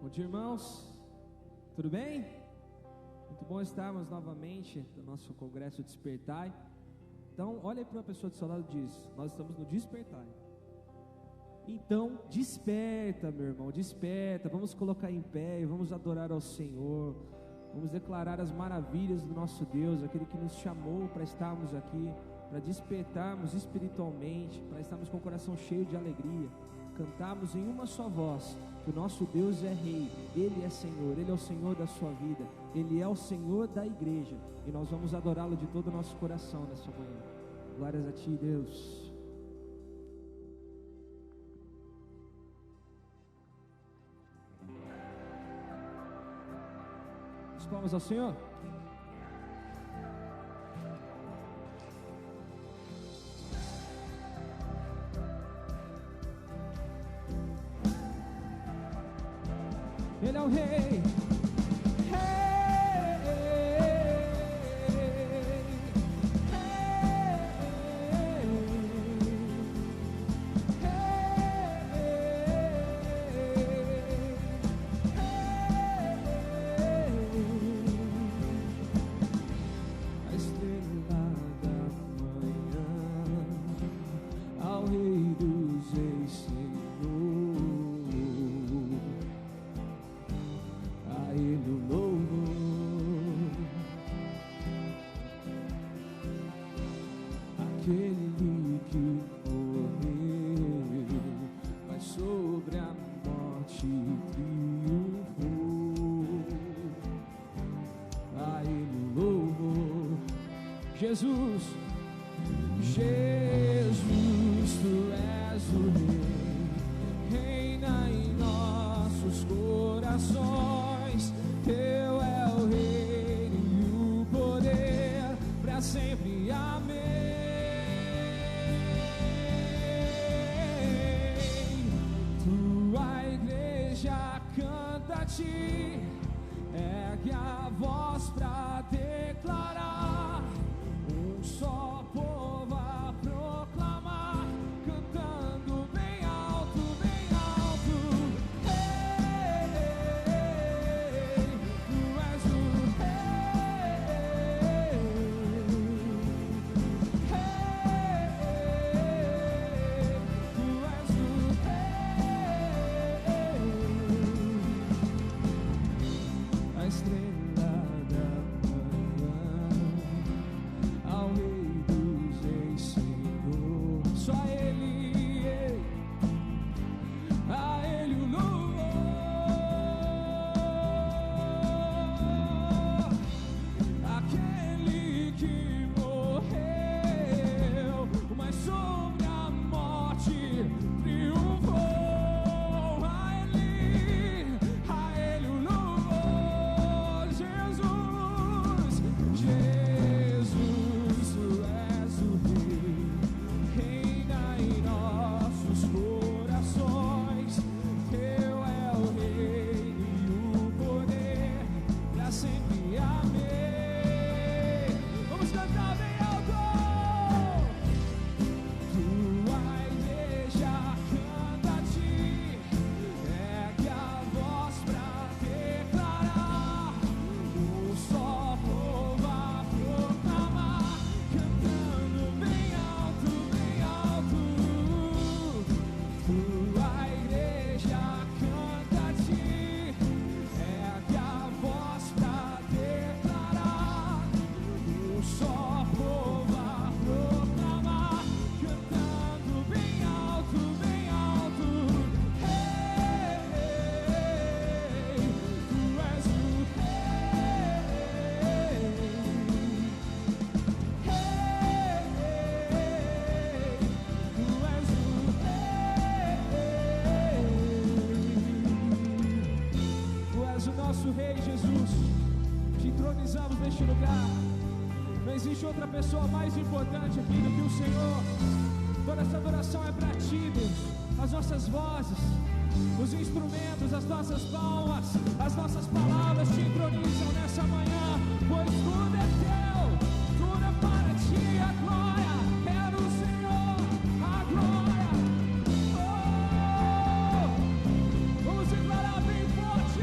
Bom dia, irmãos, tudo bem? Muito bom estarmos novamente no nosso congresso Despertai. Então, olha aí para uma pessoa do seu lado e diz: nós estamos no Despertai. Então, desperta, meu irmão, desperta. Vamos colocar em pé e vamos adorar ao Senhor. Vamos declarar as maravilhas do nosso Deus, aquele que nos chamou para estarmos aqui, para despertarmos espiritualmente, para estarmos com o coração cheio de alegria. Cantarmos em uma só voz que o nosso Deus é Rei, Ele é Senhor, Ele é o Senhor da sua vida, Ele é o Senhor da igreja, e nós vamos adorá-lo de todo o nosso coração nessa manhã. Glórias a Ti, Deus. As palmas ao Senhor. Ele é o Rei. Jesus, Jesus, Tu és o Rei, reina em nossos corações. Teu é o reino e o poder para sempre. Amém. Tua igreja canta a Ti, ergue a voz para declarar. Só povo a proclamar, cantando bem alto, bem alto. Ei, Tu és o Rei. Tu és o Rei. A estrela da manhã, ao Rei dos Reis, Senhor. Só a Ele o louvor. Aquele que morreu, mas sobre a morte triunfou. A Ele o louvor. Jesus, Jesus, Tu és o Rei, reina em nossos corações. Teu é o reino e o poder para sempre. Amém. Vamos cantar bem alto. Tua igreja canta a Ti, ergue a voz para declarar. Um só povo a proclamar, cantando bem alto, bem alto. Tua igreja canta a Ti, ergue a voz para declarar. Um só povo a proclamar, cantando bem alto, bem alto. Ei, Tu és o Rei. Tu és o Rei. Tu és o nosso Rei, Jesus. Te entronizamos neste lugar. Não existe outra pessoa mais importante aqui do que o Senhor. Toda essa adoração é para Ti, Deus. As nossas vozes, os instrumentos, as nossas palmas, as nossas palavras te entronizam nessa manhã, pois tudo é Teu, tudo é para Ti. A glória é do Senhor, a glória. Oh, vamos declarar bem forte.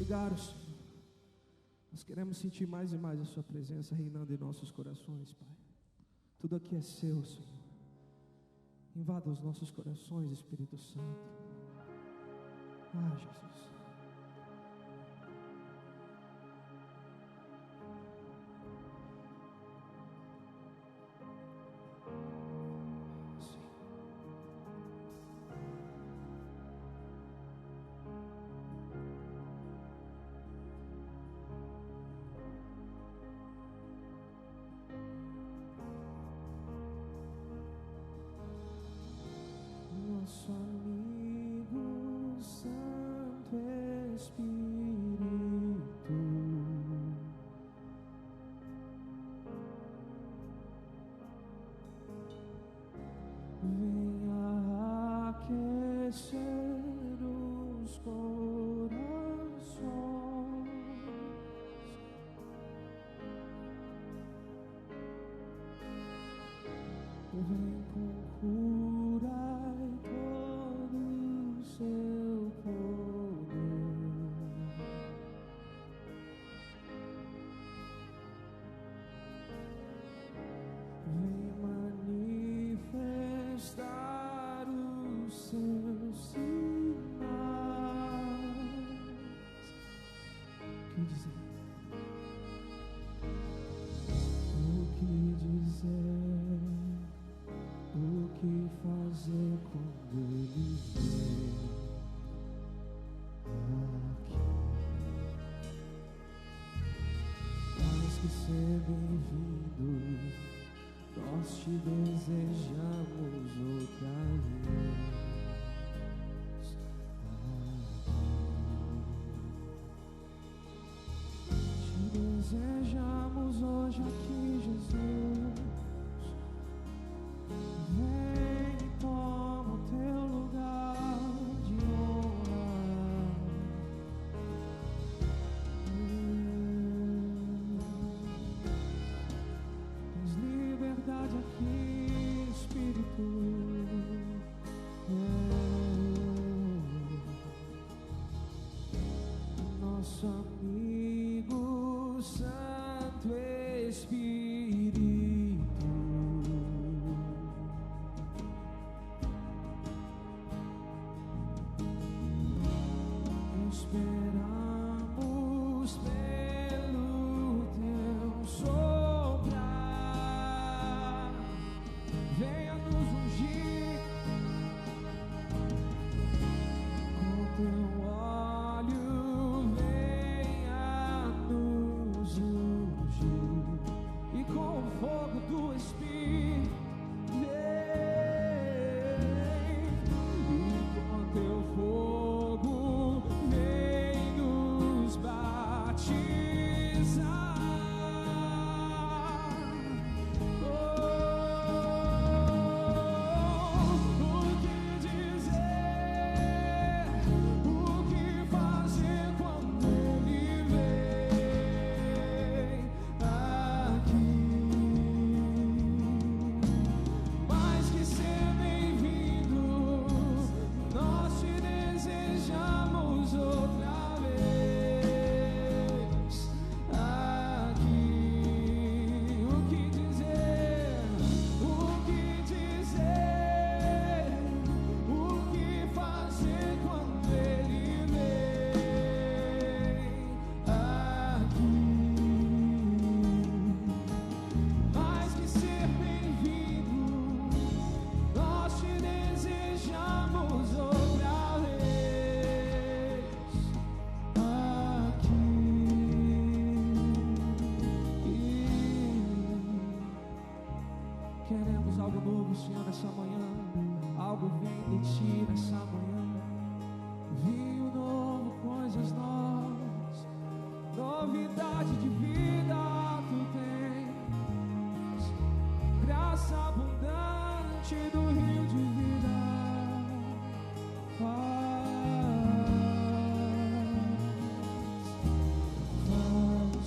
lugar, Senhor, nós queremos sentir mais e mais a Sua presença reinando em nossos corações, Pai. Tudo aqui é Seu, Senhor. Invada os nossos corações, Espírito Santo. Ah, Jesus. Nosso amigo Santo Espírito, venha aquecer os corações, vem com cura Seu poder, vem manifestar os seus sinais. O que dizer? O que dizer? O que fazer quando Ele vem? Que ser bem-vindo, nós te desejamos outra vez. Te desejamos hoje aqui, Jesus. Vem e toma o teu lugar de honra. Aqui, Espírito, nosso amigo Santo Espírito, esperamos pelo teu soprar. Venha nos ungir com teu óleo, venha nos ungir e com o fogo do Espírito, vem e com teu fogo vem nos batizar. Queremos algo novo, Senhor, nessa manhã. Algo vem de Ti nessa manhã. Vinho novo, coisas novas, novidade de vida Tu tens. Graça abundante do rio de vida. Faz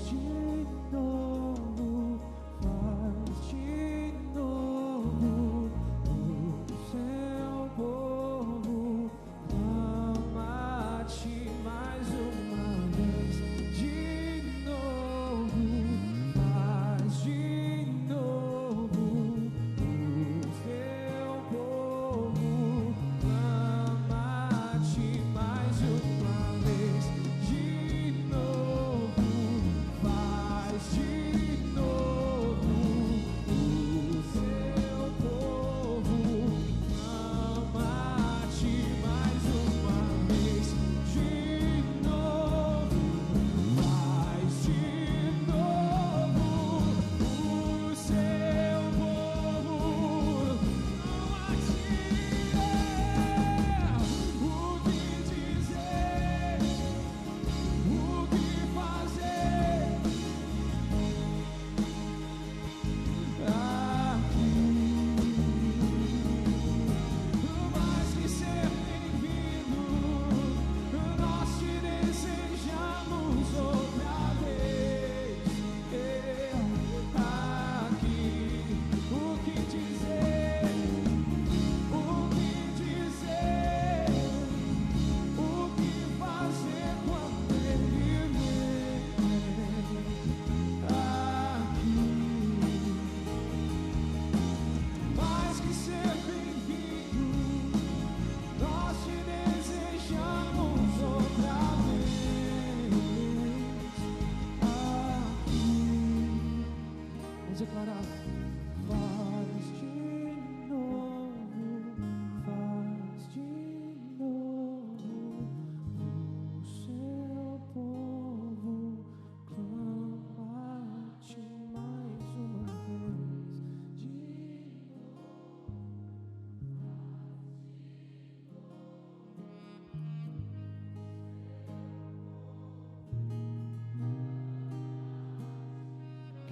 de novo, faz de novo. O seu povo clama a Ti mais uma vez.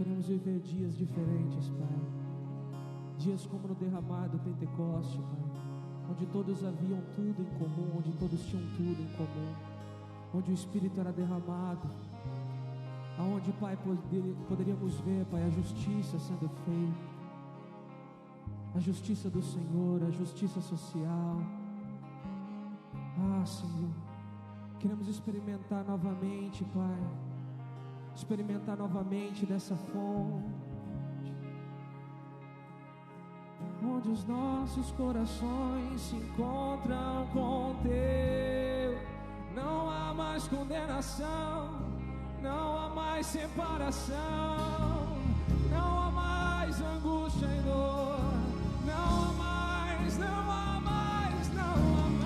queremos viver dias diferentes, Pai. Dias como no derramado Pentecoste, Pai, onde todos haviam tudo em comum, onde todos tinham tudo em comum, onde o Espírito era derramado, aonde, Pai, poderíamos ver, Pai, a justiça sendo feita, a justiça do Senhor, a justiça social. Senhor, queremos experimentar novamente, Pai, experimentar novamente dessa fonte, onde os nossos corações se encontram com o Teu. Não há mais condenação, não há mais separação, não há mais angústia e dor, não há mais, não há mais, não há mais.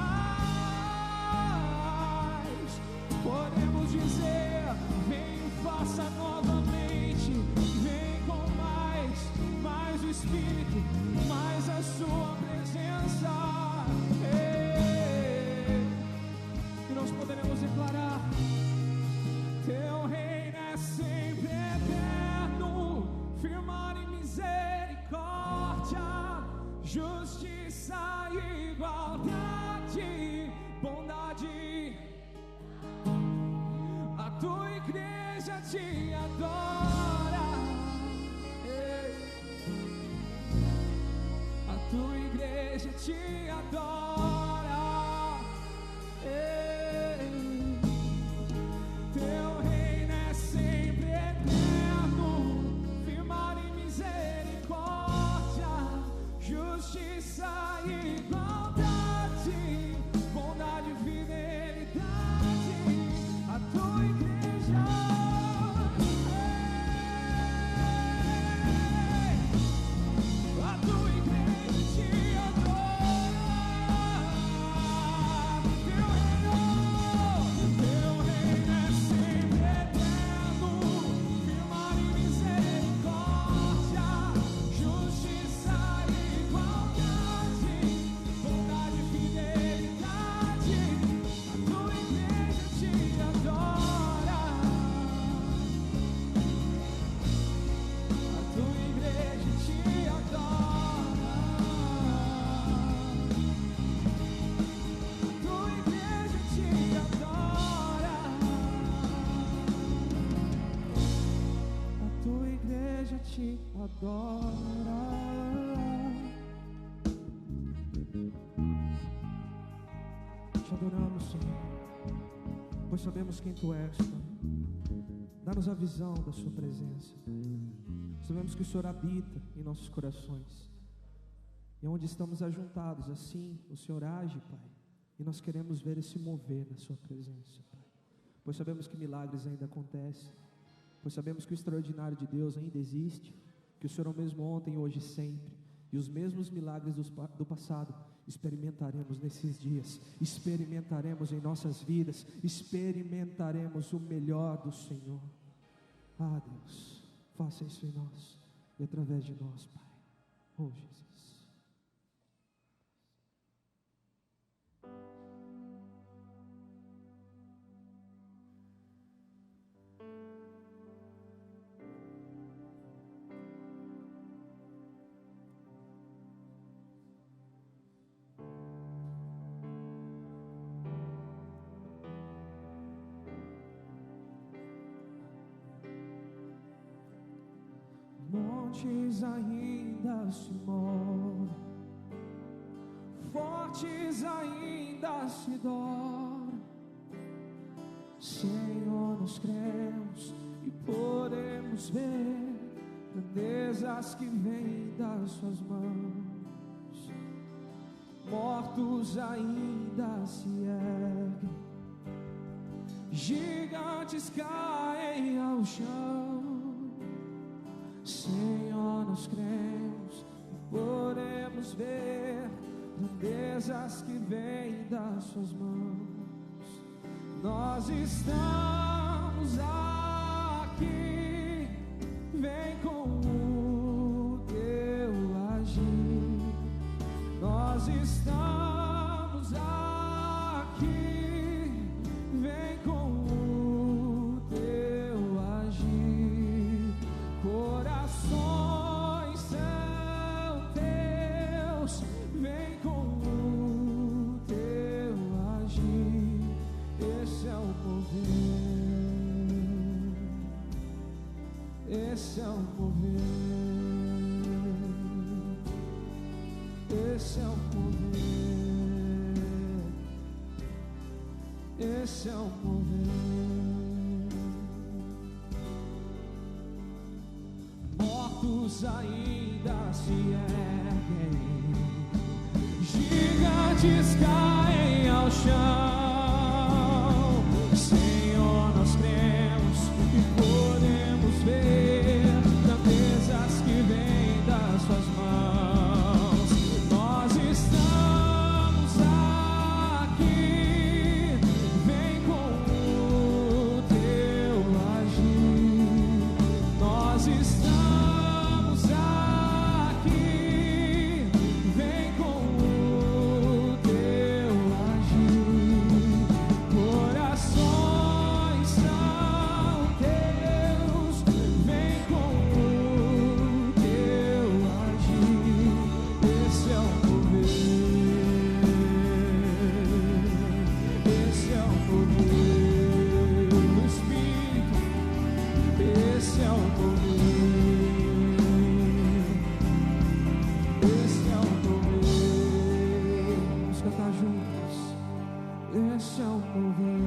Podemos dizer: vem, faça novamente, vem com mais o Espírito, mais a sua presença. E nós poderemos declarar: Teu reino é sempre eterno, firmar em misericórdia, justiça e igualdade, bondade. A tua igreja te adora, a tua igreja te adora. Teu reino é sempre eterno, firmar em misericórdia, justiça e igualdade, bondade e fidelidade. A tua igreja, a tua igreja te adora. Teu reino é sempre eterno, firmar em misericórdia, justiça e igualdade, bondade e fidelidade. A tua igreja te adora, a tua igreja te adora, a tua igreja te adora, a tua igreja te adora. Te adoramos, Senhor, pois sabemos quem Tu és, Pai. Dá-nos a visão da Sua presença. Sabemos que o Senhor habita em nossos corações, e onde estamos ajuntados, assim o Senhor age, Pai, e nós queremos ver esse mover na Sua presença, Pai, pois sabemos que milagres ainda acontecem, pois sabemos que o extraordinário de Deus ainda existe, que o Senhor é o mesmo ontem, hoje e sempre, e os mesmos milagres do passado experimentaremos nesses dias, experimentaremos em nossas vidas, experimentaremos o melhor do Senhor. Deus, faça isso em nós e através de nós, Pai. Oh, Jesus. Montes ainda se movem, fortes ainda se dobram. Senhor, nós cremos e podemos ver grandezas que vêm das Suas mãos. Mortos ainda se erguem, gigantes caem ao chão. Senhor, nós cremos e podemos ver grandezas que vêm das Suas mãos. Nós estamos aqui, vem com o Teu agir. Nós estamos aqui, vem com o Teu agir. Esse é o mover, esse é o mover, esse é o mover. Mortos ainda se erguem, gigantes caem ao chão. Senhor, nós cremos e podemos ver grandezas que vêm das suas mãos. Nós estamos aqui, vem com o teu agir. Nós estamos aqui, vem com o teu agir. Corações são teus, vem com o teu agir. Esse é o mover, esse é o mover do Espírito, esse é o mover, esse é o mover. Vamos cantar juntos. Esse é o mover,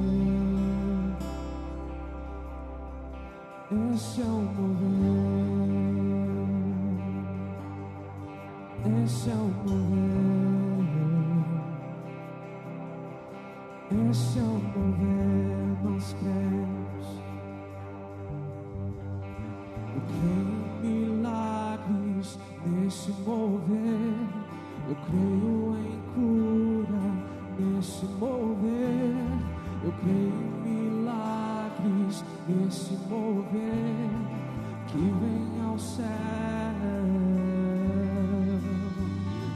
esse é o mover, esse é o mover, esse é o mover. Nós cremos. Eu creio em milagres nesse mover, eu creio em cura nesse mover, eu creio em milagres nesse mover que vem ao céu.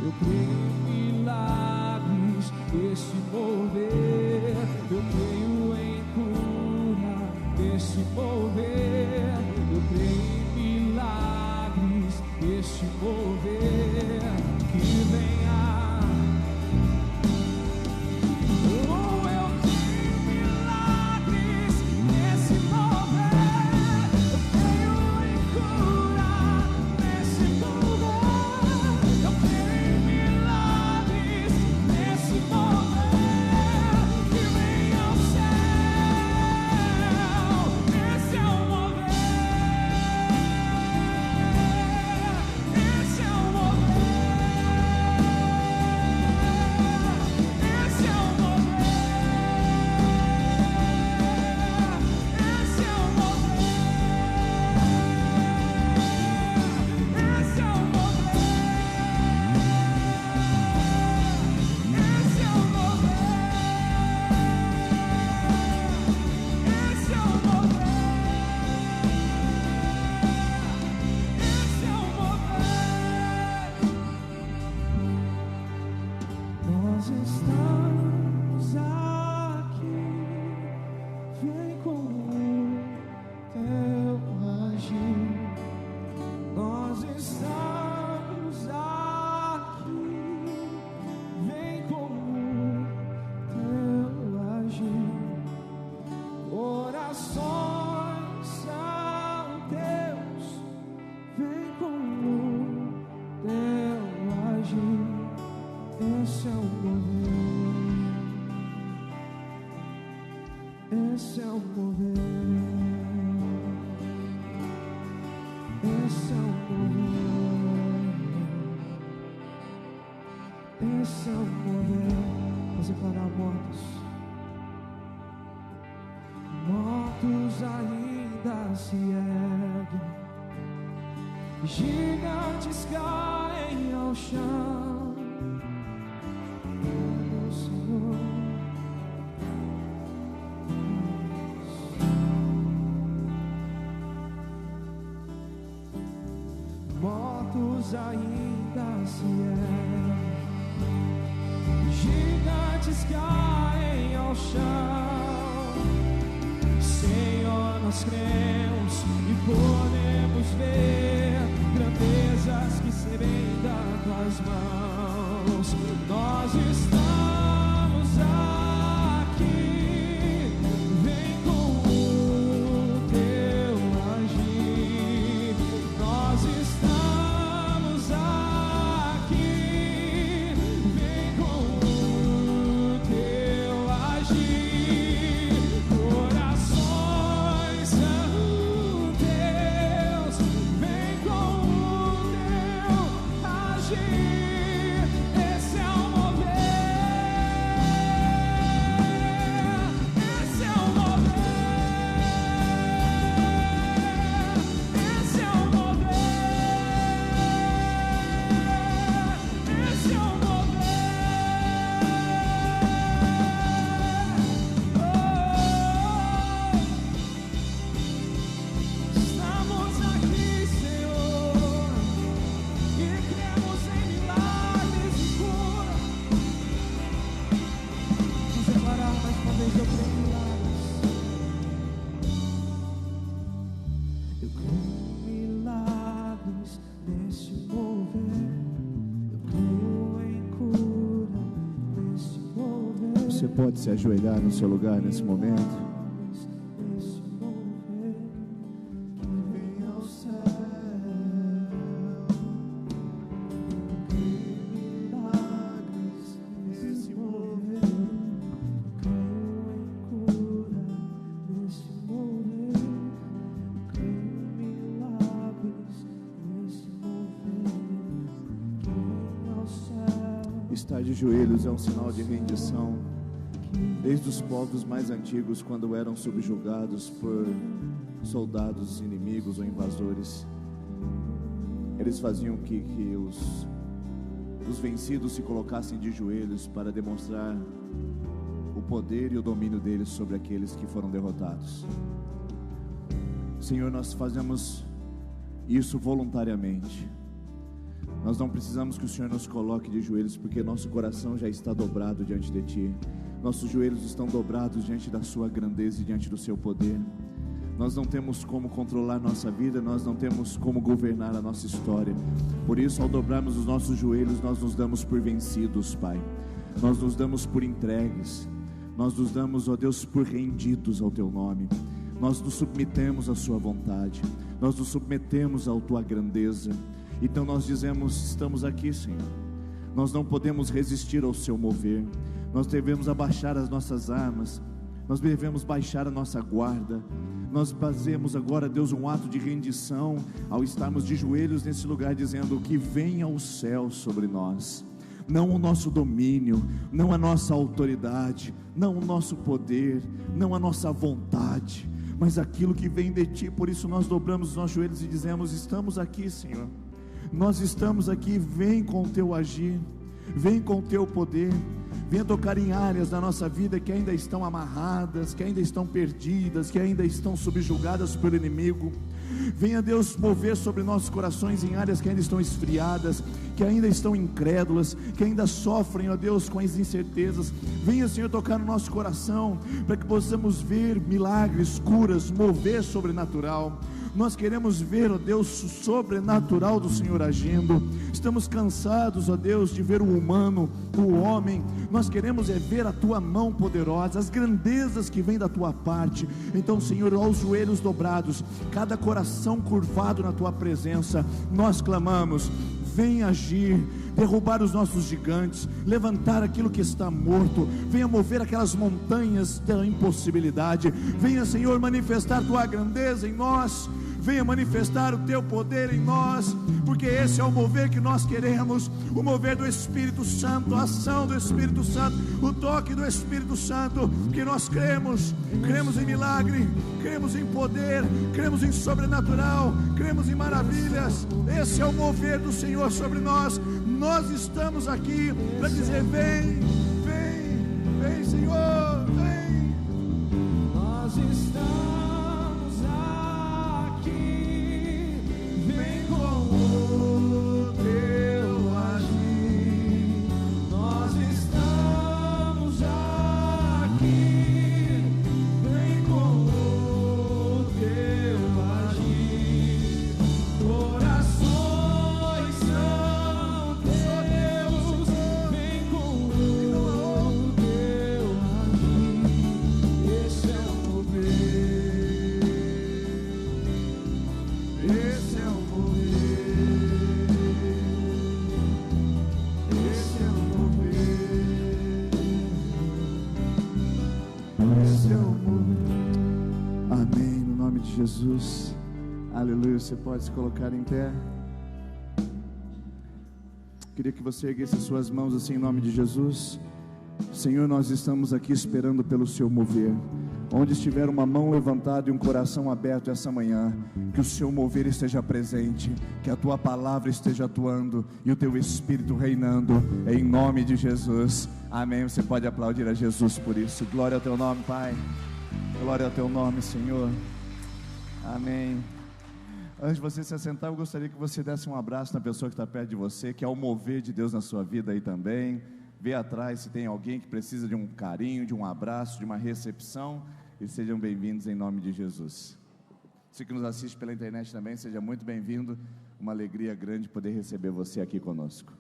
Eu creio em milagres nesse mover, eu creio em cura nesse mover, eu creio em milagres nesse mover que vem a esse é o mover, esse é o mover, esse é o mover. Vamos declarar mortos ainda se erguem, gigantes caem ao chão. Ainda se erguem, gigantes caem ao chão. Senhor, nós cremos e podemos ver grandezas que se vêm das tuas mãos. Nós estamos aqui, vem com o teu agir. Você pode se ajoelhar no seu lugar nesse momento. Estar de joelhos é um sinal de rendição. Desde os povos mais antigos, quando eram subjugados por soldados inimigos ou invasores, eles faziam que os vencidos se colocassem de joelhos para demonstrar o poder e o domínio deles sobre aqueles que foram derrotados. Senhor, nós fazemos isso voluntariamente. Nós não precisamos que o Senhor nos coloque de joelhos, porque nosso coração já está dobrado diante de Ti. Nossos joelhos estão dobrados diante da Sua grandeza e diante do Seu poder. Nós não temos como controlar nossa vida, nós não temos como governar a nossa história. Por isso, ao dobrarmos os nossos joelhos, nós nos damos por vencidos, Pai. Nós nos damos por entregues. Nós nos damos, ó Deus, por rendidos ao Teu nome. Nós nos submetemos à Sua vontade. Nós nos submetemos à Tua grandeza. Então nós dizemos: estamos aqui, Senhor. Nós não podemos resistir ao Seu mover. Nós devemos abaixar as nossas armas. Nós devemos baixar a nossa guarda. Nós fazemos agora, Deus, um ato de rendição ao estarmos de joelhos nesse lugar, dizendo que venha o céu sobre nós. Não o nosso domínio, não a nossa autoridade, não o nosso poder, não a nossa vontade, mas aquilo que vem de Ti. Por isso nós dobramos os nossos joelhos e dizemos: estamos aqui, Senhor. Nós estamos aqui, vem com o Teu agir, vem com o Teu poder, venha tocar em áreas da nossa vida que ainda estão amarradas, que ainda estão perdidas, que ainda estão subjugadas pelo inimigo. Venha, Deus, mover sobre nossos corações em áreas que ainda estão esfriadas, que ainda estão incrédulas, que ainda sofrem, ó Deus, com as incertezas. Venha, Senhor, tocar no nosso coração, para que possamos ver milagres, curas, mover sobrenatural. Nós queremos ver, ó Deus, o sobrenatural do Senhor agindo. Estamos cansados, ó Deus, de ver o humano, o homem. Nós queremos ver a Tua mão poderosa, as grandezas que vêm da Tua parte. Então, Senhor, aos joelhos dobrados, cada coração curvado na Tua presença, nós clamamos: vem agir, derrubar os nossos gigantes, levantar aquilo que está morto. Venha mover aquelas montanhas da impossibilidade. Venha, Senhor, manifestar Tua grandeza em nós. Venha manifestar o Teu poder em nós, porque esse é o mover que nós queremos, o mover do Espírito Santo, a ação do Espírito Santo, o toque do Espírito Santo, que nós cremos em milagre, cremos em poder, cremos em sobrenatural, cremos em maravilhas. Esse é o mover do Senhor sobre nós. Nós estamos aqui para dizer: vem, vem, vem, Senhor, vem. Nós estamos Jesus, aleluia. Você pode se colocar em pé. Queria que você erguesse as suas mãos assim, em nome de Jesus. Senhor, nós estamos aqui esperando pelo Seu mover. Onde estiver uma mão levantada e um coração aberto essa manhã, que o Seu mover esteja presente, que a Tua palavra esteja atuando e o Teu Espírito reinando, em nome de Jesus, amém. Você pode aplaudir a Jesus por isso. Glória ao Teu nome, Pai. Glória ao Teu nome, Senhor. Amém. Antes de você se assentar, eu gostaria que você desse um abraço na pessoa que está perto de você, que é o mover de Deus na sua vida aí também. vê atrás se tem alguém que precisa de um carinho, de um abraço, de uma recepção, e sejam bem-vindos em nome de Jesus. Você que nos assiste pela internet também, seja muito bem-vindo, uma alegria grande poder receber você aqui conosco.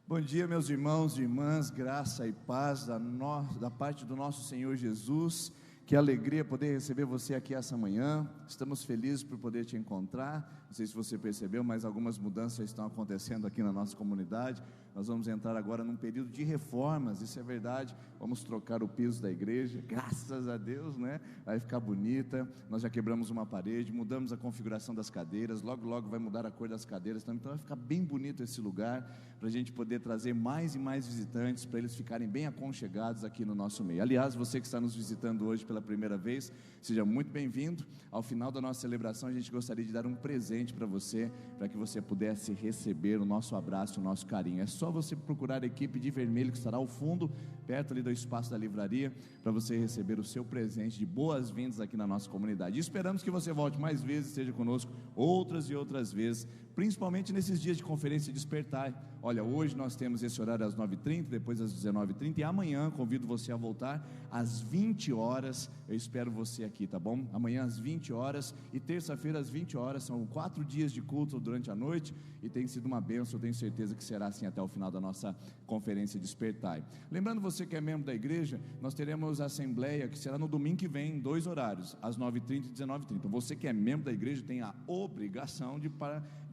Bom dia, meus irmãos e irmãs, graça e paz da parte do nosso Senhor Jesus. Que alegria poder receber você aqui essa manhã. Estamos felizes por poder te encontrar. Não sei se você percebeu, mas algumas mudanças estão acontecendo aqui na nossa comunidade. Nós vamos entrar agora num período de reformas, isso é verdade. Vamos trocar o piso da igreja, graças a Deus, né? Vai ficar bonita. Nós já quebramos uma parede, mudamos a configuração das cadeiras, logo vai mudar a cor das cadeiras também. Então vai ficar bem bonito esse lugar, para a gente poder trazer mais e mais visitantes, para eles ficarem bem aconchegados aqui no nosso meio. Aliás, você que está nos visitando hoje pela primeira vez, seja muito bem-vindo. Ao final da nossa celebração, a gente gostaria de dar um presente para você, para que você pudesse receber o nosso abraço, o nosso carinho. É só você procurar a equipe de vermelho que estará ao fundo, perto ali do espaço da livraria, para você receber o seu presente de boas-vindas aqui na nossa comunidade. E esperamos que você volte mais vezes, esteja conosco outras e outras vezes, principalmente nesses dias de conferência Despertar. Olha, hoje nós temos esse horário às 9h30, depois às 19h30, e amanhã convido você a voltar às 20 horas, eu espero você aqui, tá bom? Amanhã às 20 horas e terça-feira às 20 horas, são 4 dias de culto durante a noite, e tem sido uma bênção, eu tenho certeza que será assim até o final da nossa conferência Despertar. Lembrando você que é membro da igreja, nós teremos a assembleia, que será no domingo que vem, em 2 horários, às 9h30 e 19h30, você que é membro da igreja tem a obrigação de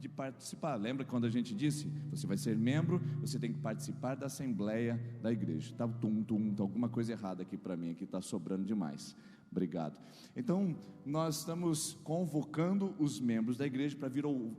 participar. Lembra quando a gente disse, você vai ser membro, você tem que participar da assembleia da igreja. Tá alguma coisa errada aqui para mim, aqui está sobrando demais. Obrigado. Então, nós estamos convocando os membros da igreja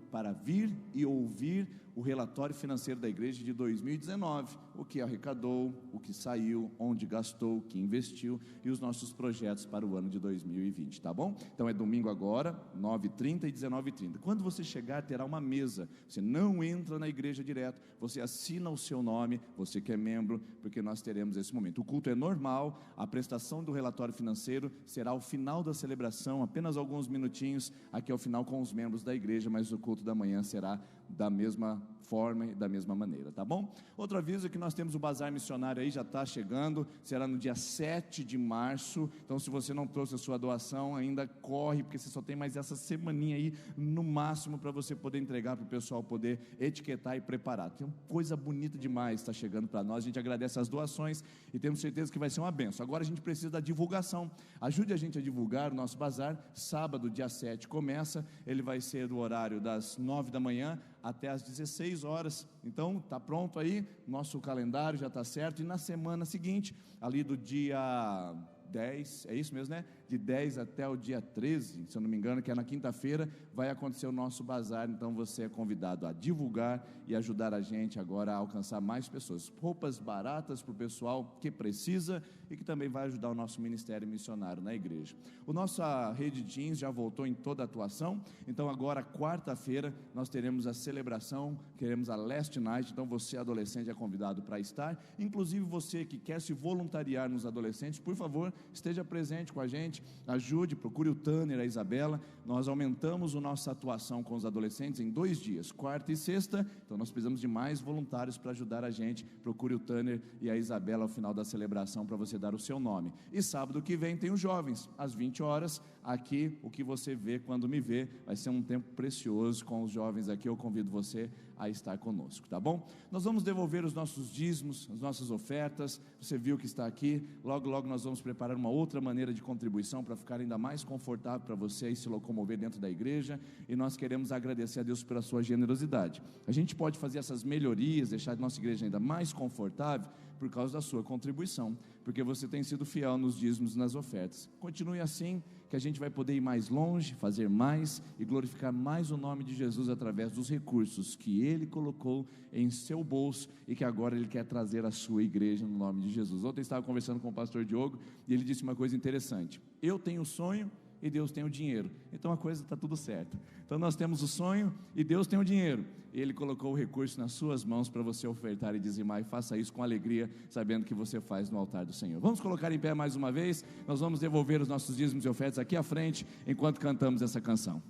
para vir e ouvir o relatório financeiro da igreja de 2019, o que arrecadou, o que saiu, onde gastou, o que investiu e os nossos projetos para o ano de 2020, tá bom? Então é domingo agora, 9h30 e 19h30. Quando você chegar, terá uma mesa, você não entra na igreja direto, você assina o seu nome, você que é membro, porque nós teremos esse momento. O culto é normal, a prestação do relatório financeiro será ao final da celebração, apenas alguns minutinhos, aqui ao final com os membros da igreja, mas o culto da manhã será da mesma forma e da mesma maneira, tá bom? Outro aviso é que nós temos o bazar missionário aí, já está chegando, será no dia 7 de março, então se você não trouxe a sua doação, ainda corre, porque você só tem mais essa semaninha aí, no máximo, para você poder entregar para o pessoal poder etiquetar e preparar. Tem uma coisa bonita demais, está chegando para nós, a gente agradece as doações e temos certeza que vai ser uma bênção. Agora a gente precisa da divulgação, ajude a gente a divulgar o nosso bazar. Sábado, dia 7 começa, ele vai ser do horário das 9 da manhã até às 16 horas, então está pronto aí, nosso calendário já está certo, e na semana seguinte, ali do dia 10, é isso mesmo, né? De 10 até o dia 13, se eu não me engano, que é na quinta-feira, vai acontecer o nosso bazar, então você é convidado a divulgar e ajudar a gente agora a alcançar mais pessoas, roupas baratas para o pessoal que precisa e que também vai ajudar o nosso ministério missionário na igreja. Nossa rede de teens já voltou em toda a atuação, então agora quarta-feira nós teremos a celebração, queremos a Last Night, então você adolescente é convidado para estar, inclusive você que quer se voluntariar nos adolescentes, por favor, esteja presente com a gente, ajude, procure o Tanner, a Isabela. Nós aumentamos a nossa atuação com os adolescentes em 2 dias, quarta e sexta, então nós precisamos de mais voluntários para ajudar a gente. Procure o Tanner e a Isabela ao final da celebração para você dar o seu nome. E sábado que vem tem os jovens, às 20 horas, aqui o que você vê quando me vê, vai ser um tempo precioso com os jovens aqui, eu convido você a estar conosco, tá bom? Nós vamos devolver os nossos dízimos, as nossas ofertas, você viu que está aqui, logo nós vamos preparar uma outra maneira de contribuição para ficar ainda mais confortável para você e se locomover dentro da igreja, e nós queremos agradecer a Deus pela sua generosidade. A gente pode fazer essas melhorias, deixar a nossa igreja ainda mais confortável por causa da sua contribuição, porque você tem sido fiel nos dízimos e nas ofertas. Continue assim, que a gente vai poder ir mais longe, fazer mais e glorificar mais o nome de Jesus através dos recursos que Ele colocou em seu bolso e que agora Ele quer trazer à sua igreja no nome de Jesus. Ontem eu estava conversando com o pastor Diogo e ele disse uma coisa interessante: eu tenho o sonho e Deus tem o dinheiro. Então a coisa está tudo certa. Então nós temos o sonho e Deus tem o dinheiro. Ele colocou o recurso nas suas mãos para você ofertar e dizimar, e faça isso com alegria, sabendo que você faz no altar do Senhor. Vamos colocar em pé mais uma vez. Nós vamos devolver os nossos dízimos e ofertas aqui à frente, enquanto cantamos essa canção.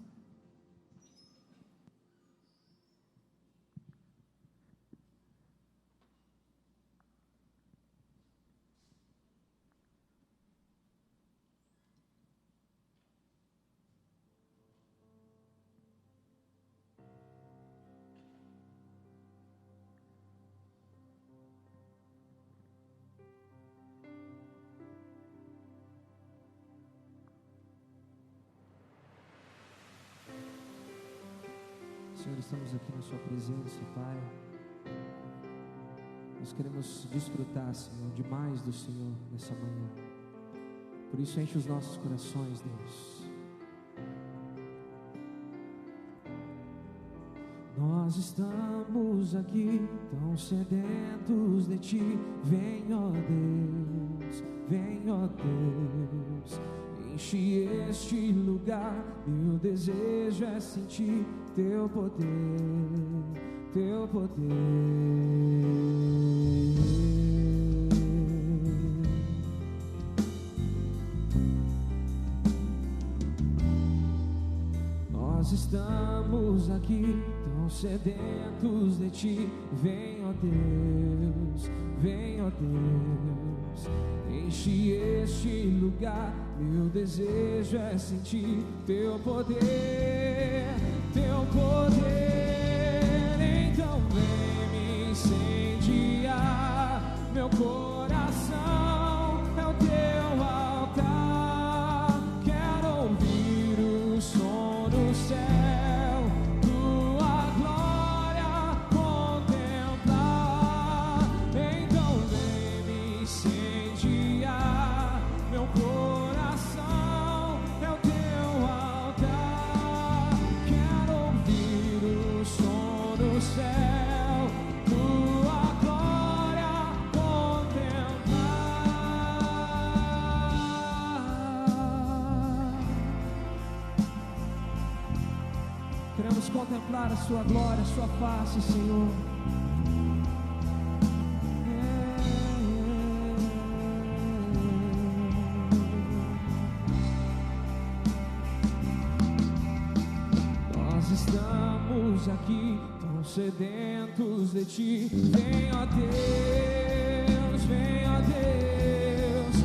Senhor, estamos aqui na sua presença, Pai. Nós queremos desfrutar, Senhor, demais do Senhor nessa manhã. Por isso enche os nossos corações, Deus. Nós estamos aqui tão sedentos de Ti. Vem, ó Deus, vem, ó Deus. Enche este lugar, meu desejo é sentir Teu poder, Teu poder. Nós estamos aqui tão sedentos de Ti. Vem, ó Deus, vem, ó Deus. Enche este lugar, meu desejo é sentir Teu poder, Teu poder. Então vem me incendiar, meu coração é o Teu altar. Quero ouvir o som do céu, Tua glória contemplar. Então vem me incendiar, meu coração é o Teu altar. Quero ouvir o som do céu, Tua glória contemplar. Queremos contemplar a Sua glória, a Sua face, Senhor. Nós estamos aqui tão sedentos de Ti. Vem, ó Deus, vem, ó Deus.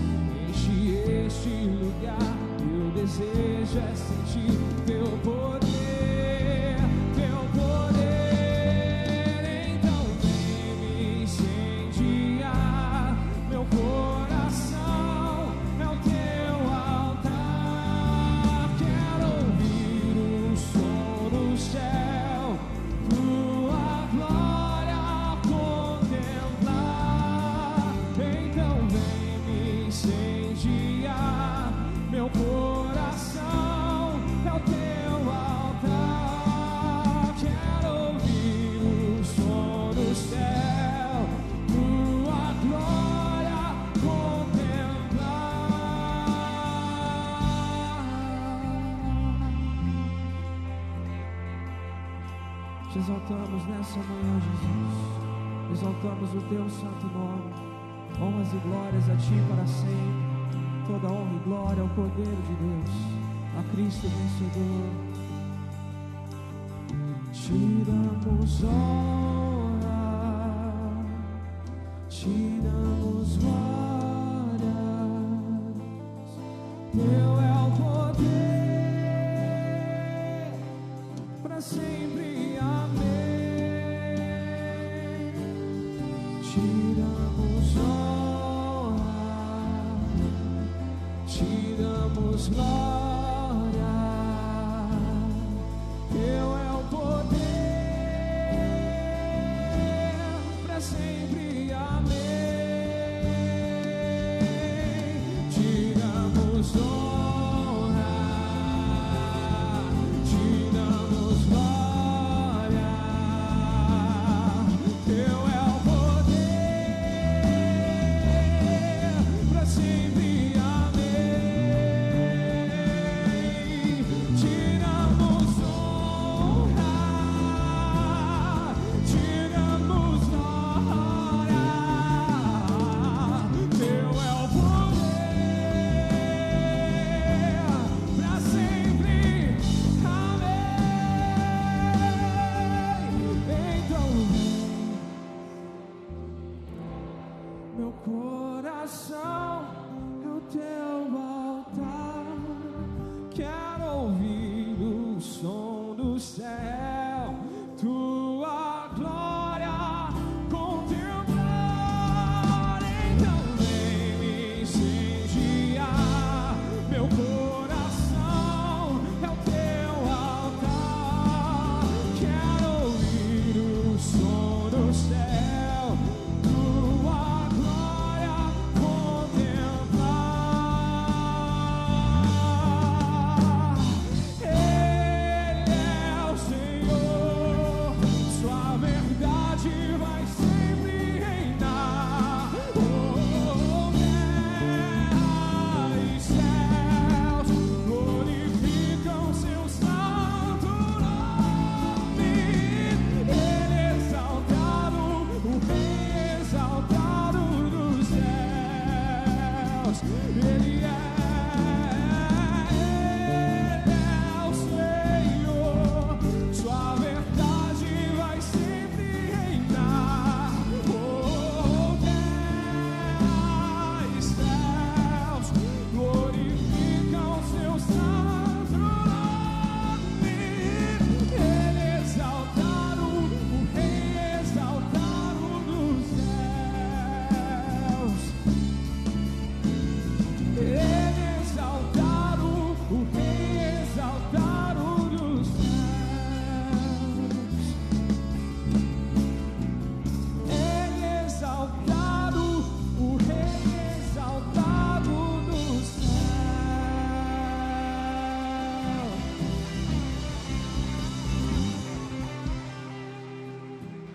Enche este lugar, meu desejo é sentir Teu poder, Teu poder. Então vem me incendiar, meu coração é o Teu altar. Quero ouvir o som do céu, Tua glória contemplar. Então vem me incendiar, meu coração é o Teu altar. Quero ouvir o som do céu, Tua glória contemplar. Te exaltamos nessa manhã, Jesus. Exaltamos o Teu santo nome. Honras e glórias a Ti para sempre. Toda honra e glória ao Cordeiro de Deus, a Cristo vencedor. Te damos honra, te damos glórias. Teu é o poder para sempre, amém. Te damos honra, te damos glória. Teu é o poder para sempre, amém. Te damos honra, te damos glória. Teu é o poder para sempre, amém.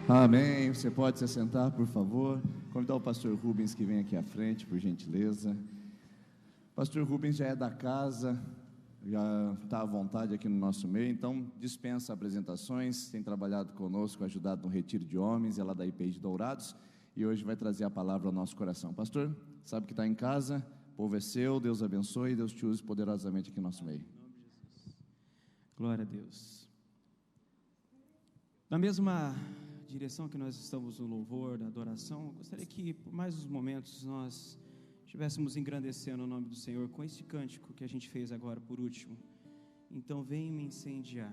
Amém. Você pode se assentar, por favor. Convidar o pastor Rubens que vem aqui à frente, por gentileza. Pastor Rubens já é da casa, já está à vontade aqui no nosso meio, então dispensa apresentações, tem trabalhado conosco, ajudado no retiro de homens, é lá da IPI de Dourados, e hoje vai trazer a palavra ao nosso coração. Pastor, sabe que está em casa, o povo é seu, Deus abençoe, Deus te use poderosamente aqui no nosso meio. Glória a Deus. Na mesma direção que nós estamos no louvor, na adoração, gostaria que por mais uns momentos nós estivéssemos engrandecendo o nome do Senhor com esse cântico que a gente fez agora por último. Então vem me incendiar.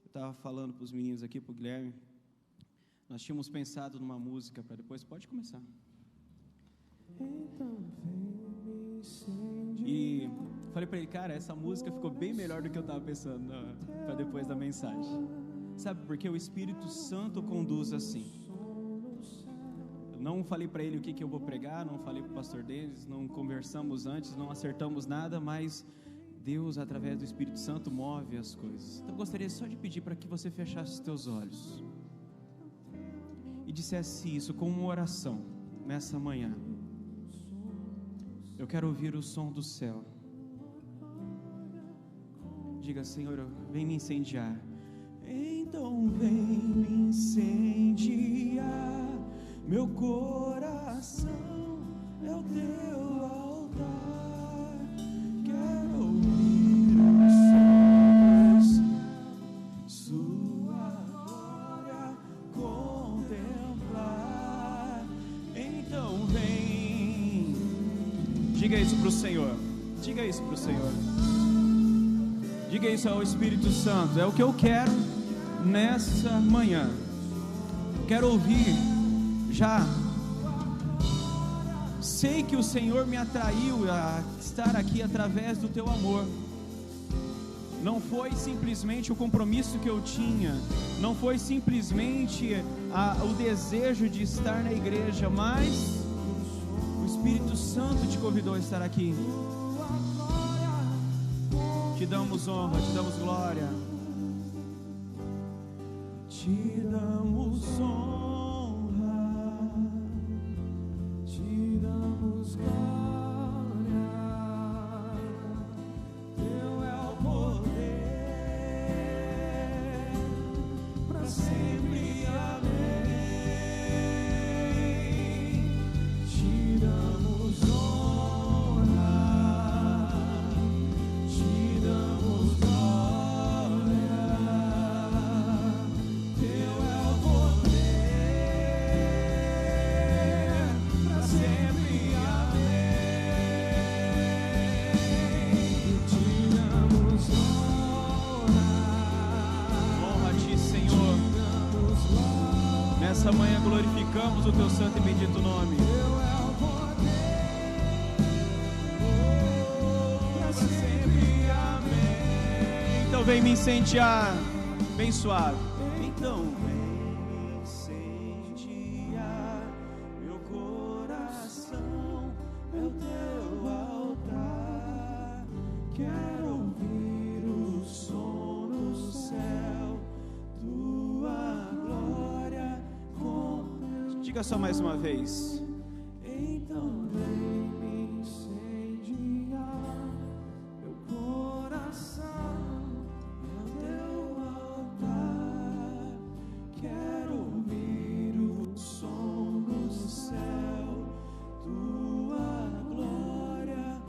Eu estava falando para os meninos aqui, para o Guilherme, nós tínhamos pensado numa música para depois, pode começar. Então vem me incendiar. E falei para ele, cara, essa música ficou bem melhor do que eu estava pensando para depois da mensagem. Sabe, porque o Espírito Santo conduz assim. Eu não falei para ele o que eu vou pregar, não falei para o pastor Denis, não conversamos antes, não acertamos nada, mas Deus, através do Espírito Santo, move as coisas. Então eu gostaria só de pedir para que você fechasse os teus olhos e dissesse isso como uma oração nessa manhã. Eu quero ouvir o som do céu. Diga, Senhor, vem me incendiar. Então vem me incendiar, meu coração é o teu altar. Quero ouvir os sons, sua glória contemplar. Então vem. Diga isso para o Senhor. Diga isso para o Senhor. Diga isso ao Espírito Santo. É o que eu quero nessa manhã. Quero ouvir. Já sei que o Senhor me atraiu a estar aqui através do teu amor. Não foi simplesmente o compromisso que eu tinha, não foi simplesmente o desejo de estar na igreja, mas o Espírito Santo te convidou a estar aqui. Te damos honra, te damos glória, te damos honra, te damos glória. Teu é o poder, para sempre, amém. Te damos honra, te damos glória. Teu é o poder, para sempre, amém. Te damos honra. Honra a ti, Senhor. Nessa manhã glorificamos o teu santo e bendito nome. Teu é o poder, para sempre, amém. Então vem me incendiar, bem suave. Então vem me incendiar, meu coração é o teu altar. Quero ouvir o som do céu, tua glória. Diga só mais uma vez. Então vem me incendiar, meu coração é o teu altar. Quero ouvir o som do céu, tua glória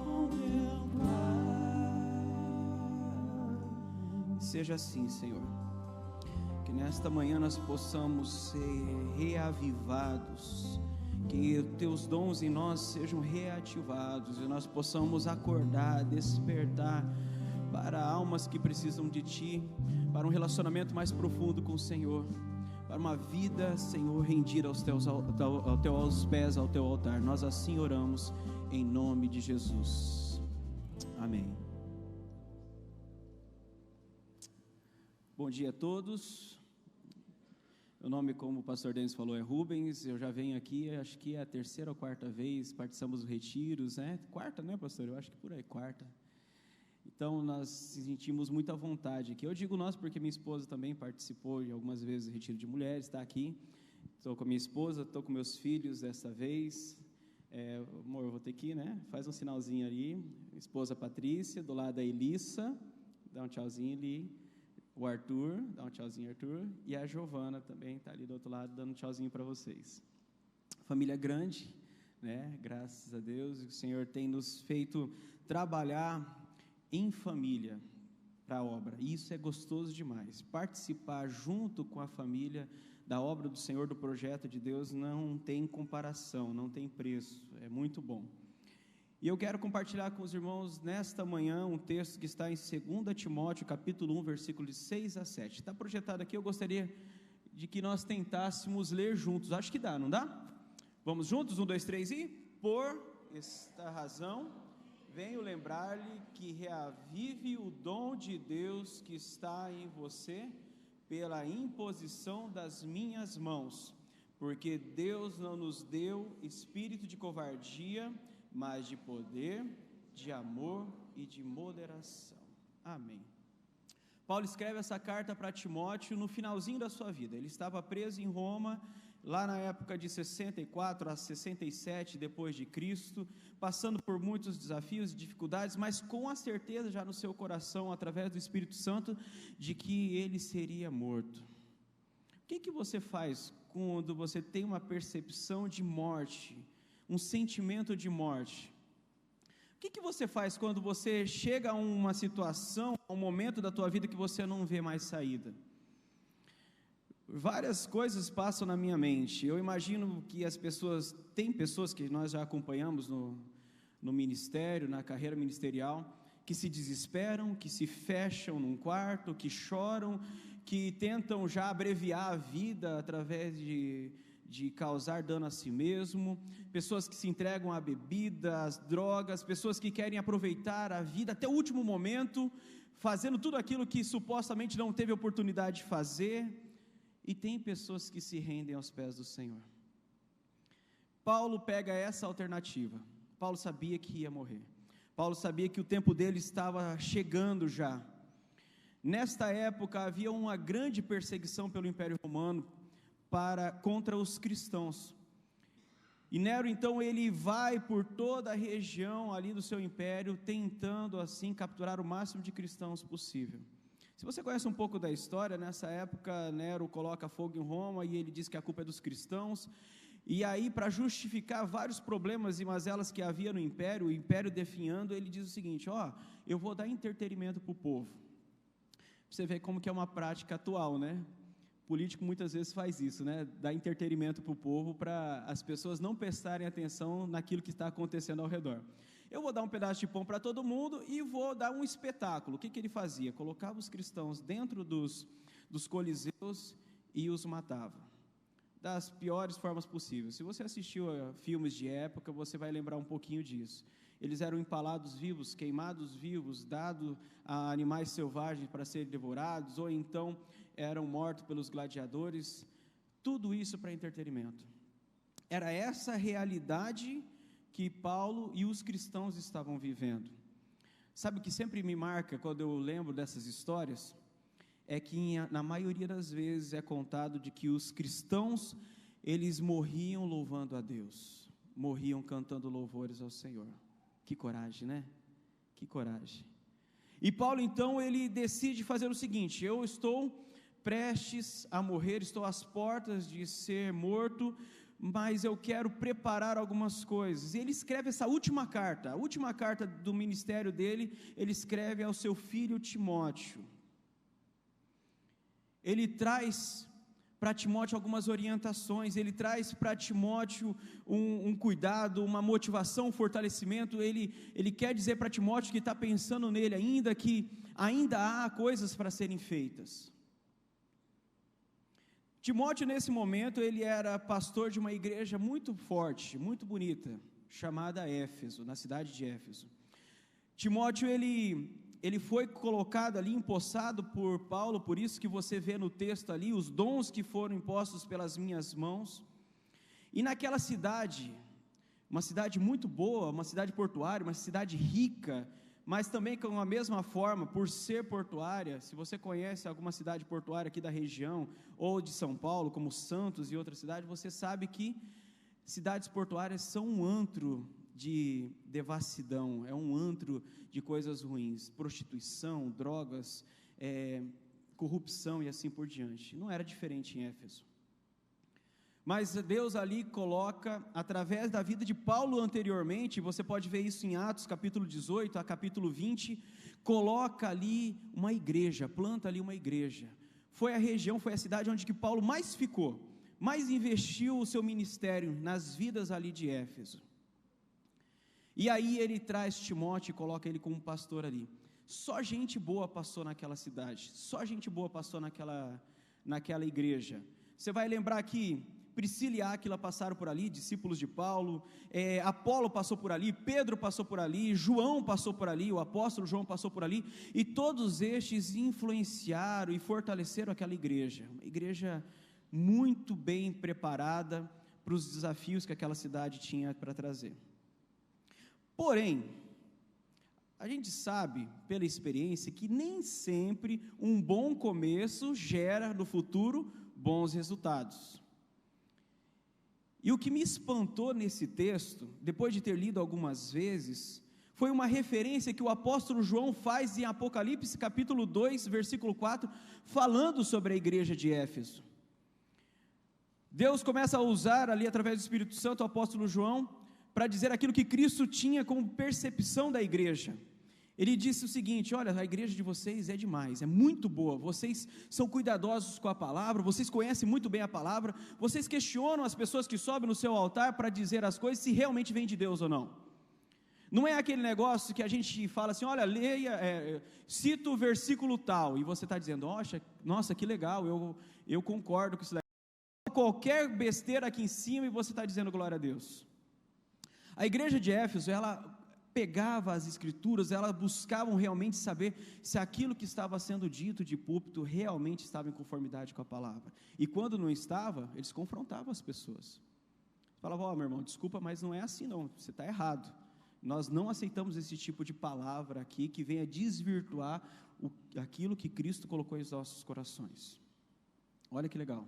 contemplar. Seja assim, Senhor. Que nesta manhã nós possamos ser reavivados, que os teus dons em nós sejam reativados e nós possamos acordar, despertar para almas que precisam de Ti, para um relacionamento mais profundo com o Senhor, para uma vida, Senhor, rendida aos teus pés, ao Teu altar. Nós assim oramos em nome de Jesus. Amém. Bom dia a todos. Meu nome, como o pastor Denis falou, é Rubens. Eu já venho aqui, acho que é a terceira ou quarta vez, participamos dos retiros, né? Quarta, né, pastor? Eu acho que por aí, quarta. Então, nós sentimos muita vontade aqui. Eu digo nós porque minha esposa também participou de algumas vezes do Retiro de Mulheres, está aqui. Estou com a minha esposa, estou com meus filhos desta vez. Amor, eu vou ter que ir, né? Faz um sinalzinho ali. Esposa Patrícia, do lado da Elissa, dá um tchauzinho ali. O Arthur, dá um tchauzinho, Arthur. E a Giovana também está ali do outro lado, dando um tchauzinho para vocês. Família grande, né? Graças a Deus, o Senhor tem nos feito trabalhar em família para a obra. E isso é gostoso demais. Participar junto com a família da obra do Senhor, do projeto de Deus, não tem comparação, não tem preço, é muito bom. E eu quero compartilhar com os irmãos nesta manhã um texto que está em 2 Timóteo, capítulo 1, versículos 6 a 7. Está projetado aqui, eu gostaria de que nós tentássemos ler juntos. Acho que dá, não dá? Vamos juntos? 1, 2, 3 e... Por esta razão, venho lembrar-lhe que reavive o dom de Deus que está em você, pela imposição das minhas mãos, porque Deus não nos deu espírito de covardia, mas de poder, de amor e de moderação. Amém. Paulo escreve essa carta para Timóteo no finalzinho da sua vida. Ele estava preso em Roma, lá na época de 64 a 67 depois de Cristo, passando por muitos desafios e dificuldades, mas com a certeza já no seu coração, através do Espírito Santo, de que ele seria morto. O que você faz quando você tem uma percepção de morte, um sentimento de morte? O que você faz quando você chega a uma situação, a um momento da tua vida que você não vê mais saída? Várias coisas passam na minha mente. Eu imagino que tem pessoas que nós já acompanhamos no ministério, na carreira ministerial, que se desesperam, que se fecham num quarto, que choram, que tentam já abreviar a vida através de causar dano a si mesmo, pessoas que se entregam à bebida, às drogas, pessoas que querem aproveitar a vida até o último momento, fazendo tudo aquilo que supostamente não teve oportunidade de fazer. E tem pessoas que se rendem aos pés do Senhor. Paulo pega essa alternativa. Paulo sabia que ia morrer. Paulo sabia que o tempo dele estava chegando já. Nesta época havia uma grande perseguição pelo Império Romano contra os cristãos. E Nero então ele vai por toda a região ali do seu império, tentando assim capturar o máximo de cristãos possível. Se você conhece um pouco da história, nessa época Nero coloca fogo em Roma e ele diz que a culpa é dos cristãos, e aí para justificar vários problemas e mazelas que havia no império, o império definhando, ele diz o seguinte: eu vou dar entretenimento para o povo. Você vê como que é uma prática atual, né? O político muitas vezes faz isso, né? Dá entretenimento para o povo, para as pessoas não prestarem atenção naquilo que está acontecendo ao redor. Eu vou dar um pedaço de pão para todo mundo e vou dar um espetáculo. O que ele fazia? Colocava os cristãos dentro dos coliseus e os matava, das piores formas possíveis. Se você assistiu a filmes de época, você vai lembrar um pouquinho disso. Eles eram empalados vivos, queimados vivos, dados a animais selvagens para serem devorados, ou então eram mortos pelos gladiadores. Tudo isso para entretenimento. Era essa a realidade que Paulo e os cristãos estavam vivendo. Sabe o que sempre me marca quando eu lembro dessas histórias? É que na maioria das vezes é contado de que os cristãos, eles morriam louvando a Deus, morriam cantando louvores ao Senhor. Que coragem, né? Que coragem. E Paulo então, ele decide fazer o seguinte: eu estou prestes a morrer, estou às portas de ser morto, mas eu quero preparar algumas coisas. E ele escreve essa última carta, a última carta do ministério dele, ele escreve ao seu filho Timóteo. Ele traz para Timóteo algumas orientações, ele traz para Timóteo um cuidado, uma motivação, um fortalecimento. Ele quer dizer para Timóteo que está pensando nele ainda, que ainda há coisas para serem feitas. Timóteo, nesse momento, ele era pastor de uma igreja muito forte, muito bonita, chamada Éfeso, na cidade de Éfeso. Timóteo, ele foi colocado ali, empossado por Paulo, por isso que você vê no texto ali, os dons que foram impostos pelas minhas mãos. E naquela cidade, uma cidade muito boa, uma cidade portuária, uma cidade rica, mas também com a mesma forma, por ser portuária, se você conhece alguma cidade portuária aqui da região, ou de São Paulo, como Santos e outras cidades, você sabe que cidades portuárias são um antro de devassidão, é um antro de coisas ruins, prostituição, drogas, corrupção e assim por diante. Não era diferente em Éfeso. Mas Deus ali coloca, através da vida de Paulo anteriormente, você pode ver isso em Atos capítulo 18 a capítulo 20, coloca ali uma igreja, planta ali uma igreja. Foi a região, foi a cidade onde que Paulo mais ficou, mais investiu o seu ministério nas vidas ali de Éfeso. E aí ele traz Timóteo e coloca ele como pastor ali. Só gente boa passou naquela cidade, só gente boa passou naquela igreja. Você vai lembrar que Priscila e Áquila passaram por ali, discípulos de Paulo, Apolo passou por ali, Pedro passou por ali, João passou por ali, o apóstolo João passou por ali, e todos estes influenciaram e fortaleceram aquela igreja, uma igreja muito bem preparada para os desafios que aquela cidade tinha para trazer. Porém, a gente sabe, pela experiência, que nem sempre um bom começo gera no futuro bons resultados. E o que me espantou nesse texto, depois de ter lido algumas vezes, foi uma referência que o apóstolo João faz em Apocalipse capítulo 2, versículo 4, falando sobre a igreja de Éfeso. Deus começa a usar ali, através do Espírito Santo, o apóstolo João, para dizer aquilo que Cristo tinha como percepção da igreja. Ele disse o seguinte: olha, a igreja de vocês é demais, é muito boa, vocês são cuidadosos com a palavra, vocês conhecem muito bem a palavra, vocês questionam as pessoas que sobem no seu altar para dizer as coisas, se realmente vem de Deus ou não. Não é aquele negócio que a gente fala assim, olha, leia, cita o versículo tal, e você está dizendo, nossa, que legal, eu concordo com isso daí. Qualquer besteira aqui em cima e você está dizendo glória a Deus. A igreja de Éfeso, ela pegava as escrituras, elas buscavam realmente saber se aquilo que estava sendo dito de púlpito realmente estava em conformidade com a palavra, e quando não estava, eles confrontavam as pessoas, falavam, meu irmão, desculpa, mas não é assim não, você está errado, nós não aceitamos esse tipo de palavra aqui, que venha desvirtuar aquilo que Cristo colocou em nossos corações. Olha que legal.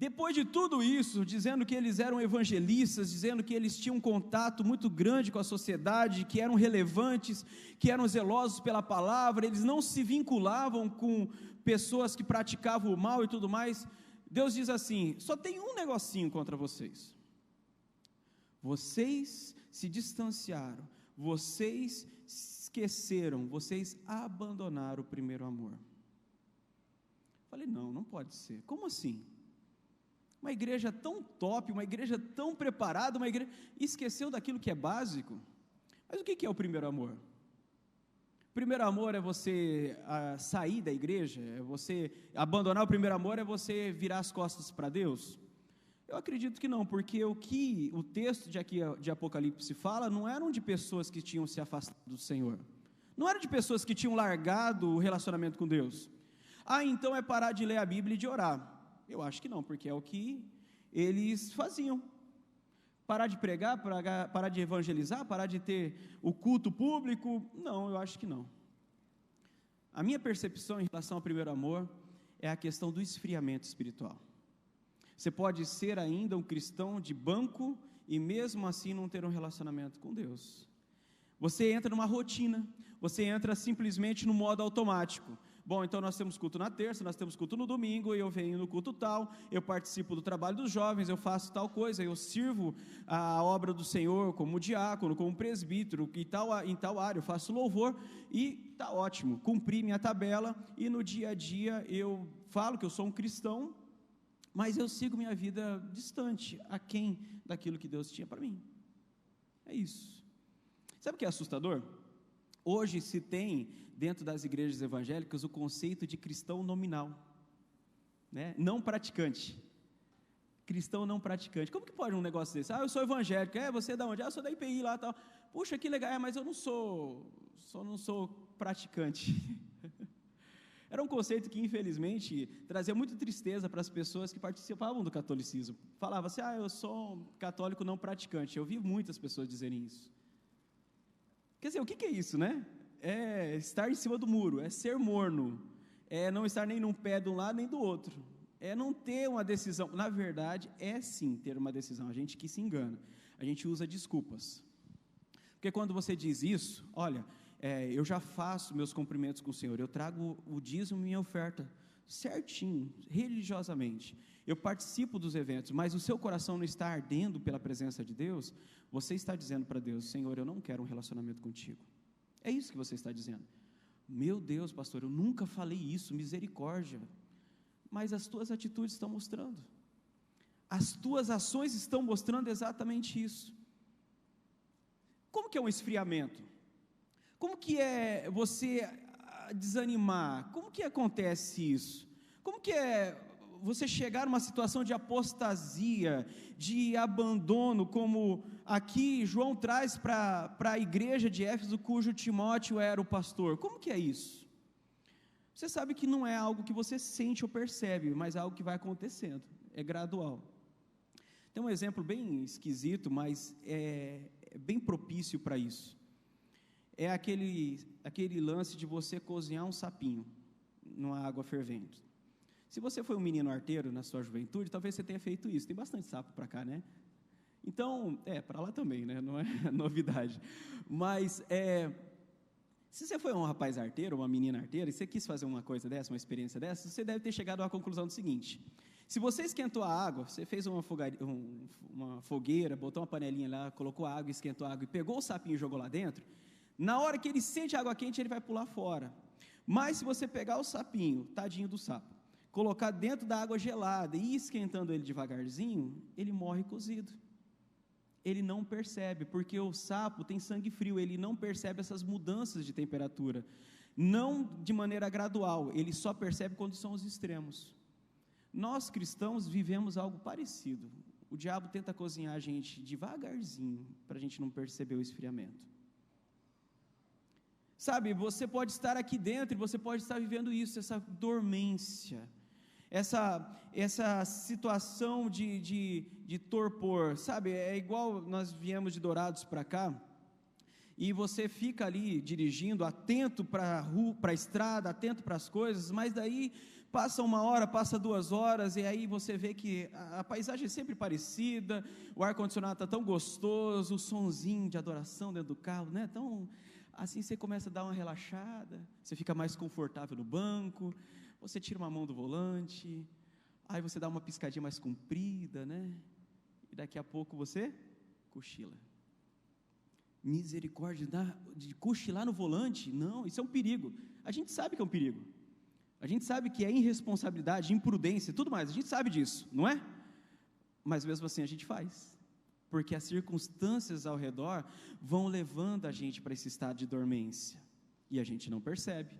Depois de tudo isso, dizendo que eles eram evangelistas, dizendo que eles tinham um contato muito grande com a sociedade, que eram relevantes, que eram zelosos pela palavra, eles não se vinculavam com pessoas que praticavam o mal e tudo mais, Deus diz assim, só tem um negocinho contra vocês. Vocês se distanciaram, vocês esqueceram, vocês abandonaram o primeiro amor. Falei, não pode ser, como assim? Uma igreja tão top, uma igreja tão preparada, uma igreja esqueceu daquilo que é básico. Mas o que é o primeiro amor? O primeiro amor é você sair da igreja, é você abandonar o primeiro amor, é você virar as costas para Deus? Eu acredito que não, porque o que o texto de Apocalipse fala, não eram de pessoas que tinham se afastado do Senhor, não eram de pessoas que tinham largado o relacionamento com Deus. Então é parar de ler a Bíblia e de orar. Eu acho que não, porque é o que eles faziam. Parar de pregar, parar de evangelizar, parar de ter o culto público, não, eu acho que não. A minha percepção em relação ao primeiro amor é a questão do esfriamento espiritual. Você pode ser ainda um cristão de banco e mesmo assim não ter um relacionamento com Deus. Você entra numa rotina, você entra simplesmente no modo automático. Bom, então nós temos culto na terça, nós temos culto no domingo, eu venho no culto tal, eu participo do trabalho dos jovens, eu faço tal coisa, eu sirvo a obra do Senhor como diácono, como presbítero, em tal área, eu faço louvor, e está ótimo, cumpri minha tabela, e no dia a dia eu falo que eu sou um cristão, mas eu sigo minha vida distante, aquém daquilo que Deus tinha para mim. É isso. Sabe o que é assustador? Hoje se tem, dentro das igrejas evangélicas, o conceito de cristão nominal, né? Não praticante. Cristão não praticante. Como que pode um negócio desse? Eu sou evangélico. Você é da onde? Eu sou da IPI lá, tal. Puxa, que legal, mas eu não sou praticante. Era um conceito que, infelizmente, trazia muita tristeza para as pessoas que participavam do catolicismo. Falava assim, eu sou um católico não praticante. Eu vi muitas pessoas dizerem isso. Quer dizer, o que é isso, né? É estar em cima do muro, é ser morno, é não estar nem num pé de um lado nem do outro, é não ter uma decisão. Na verdade, é sim ter uma decisão, a gente que se engana, a gente usa desculpas. Porque quando você diz isso, olha, eu já faço meus cumprimentos com o Senhor, eu trago o dízimo e minha oferta certinho, religiosamente, eu participo dos eventos, mas o seu coração não está ardendo pela presença de Deus, você está dizendo para Deus: Senhor, eu não quero um relacionamento contigo. É isso que você está dizendo. Meu Deus, pastor, eu nunca falei isso, misericórdia. Mas as tuas atitudes estão mostrando, as tuas ações estão mostrando exatamente isso. Como que é um esfriamento? Como que é você desanimar? Como que acontece isso? Como que é você chegar numa situação de apostasia, de abandono, como aqui João traz para a igreja de Éfeso, cujo Timóteo era o pastor? Como que é isso? Você sabe que não é algo que você sente ou percebe, mas é algo que vai acontecendo, é gradual. Tem um exemplo bem esquisito, mas é bem propício para isso. É aquele lance de você cozinhar um sapinho numa água fervente. Se você foi um menino arteiro na sua juventude, talvez você tenha feito isso. Tem bastante sapo para cá, né? Então, para lá também, né? Não é novidade. Mas, se você foi um rapaz arteiro, uma menina arteira, e você quis fazer uma coisa dessa, uma experiência dessa, você deve ter chegado à conclusão do seguinte: se você esquentou a água, você fez uma fogueira, botou uma panelinha lá, colocou a água, esquentou a água e pegou o sapinho e jogou lá dentro, na hora que ele sente a água quente, ele vai pular fora. Mas se você pegar o sapinho, tadinho do sapo, colocar dentro da água gelada e ir esquentando ele devagarzinho, ele morre cozido. Ele não percebe, porque o sapo tem sangue frio, ele não percebe essas mudanças de temperatura, não de maneira gradual, ele só percebe quando são os extremos. Nós cristãos vivemos algo parecido. O diabo tenta cozinhar a gente devagarzinho, para a gente não perceber o esfriamento. Sabe, você pode estar aqui dentro e você pode estar vivendo isso, essa dormência, essa situação de torpor, sabe? É igual nós viemos de Dourados para cá, e você fica ali dirigindo, atento para a estrada, atento para as coisas, mas daí passa 1 hora, passa 2 horas, e aí você vê que a paisagem é sempre parecida, o ar-condicionado está tão gostoso, o sonzinho de adoração dentro do carro, né? Então, assim você começa a dar uma relaxada, você fica mais confortável no banco, você tira uma mão do volante, aí você dá uma piscadinha mais comprida, né? E daqui a pouco você cochila. Misericórdia, de cochilar no volante? Não, isso é um perigo. A gente sabe que é um perigo. A gente sabe que é irresponsabilidade, imprudência, tudo mais. A gente sabe disso, não é? Mas mesmo assim a gente faz. Porque as circunstâncias ao redor vão levando a gente para esse estado de dormência. E a gente não percebe.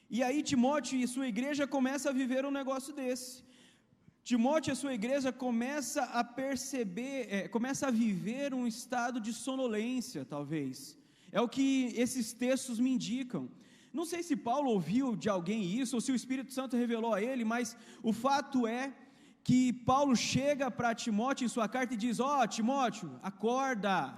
E aí Timóteo e sua igreja começam a viver um negócio desse. Timóteo e a sua igreja começa a perceber, começa a viver um estado de sonolência, talvez. É o que esses textos me indicam. Não sei se Paulo ouviu de alguém isso, ou se o Espírito Santo revelou a ele, mas o fato é que Paulo chega para Timóteo em sua carta e diz: Timóteo, acorda,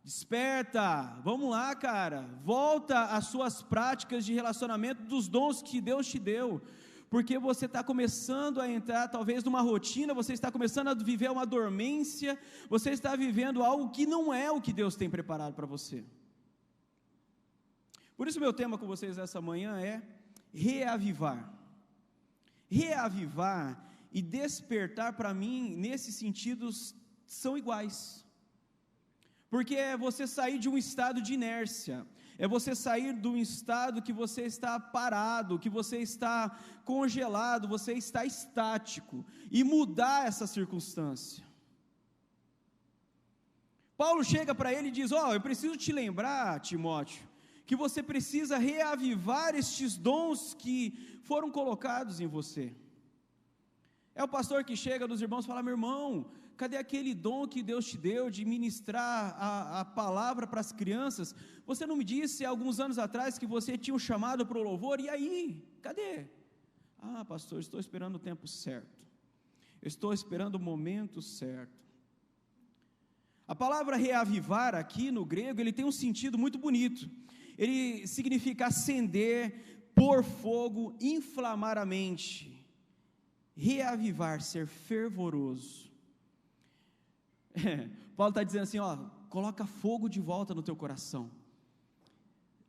desperta, vamos lá, cara, volta às suas práticas de relacionamento dos dons que Deus te deu, porque você está começando a entrar talvez numa rotina, você está começando a viver uma dormência, você está vivendo algo que não é o que Deus tem preparado para você. Por isso meu tema com vocês essa manhã é reavivar. Reavivar e despertar, para mim, nesses sentidos, são iguais. Porque é você sair de um estado de inércia, é você sair de um estado que você está parado, que você está congelado, você está estático, e mudar essa circunstância. Paulo chega para ele e diz: eu preciso te lembrar, Timóteo, que você precisa reavivar estes dons que foram colocados em você. É o pastor que chega dos irmãos e fala: meu irmão, cadê aquele dom que Deus te deu de ministrar a palavra para as crianças? Você não me disse há alguns anos atrás que você tinha um chamado para o louvor, e aí, cadê? Pastor, estou esperando o tempo certo, eu estou esperando o momento certo. A palavra reavivar aqui no grego, ele tem um sentido muito bonito. Ele significa acender, pôr fogo, inflamar a mente. Reavivar, ser fervoroso. Paulo está dizendo assim, coloca fogo de volta no teu coração.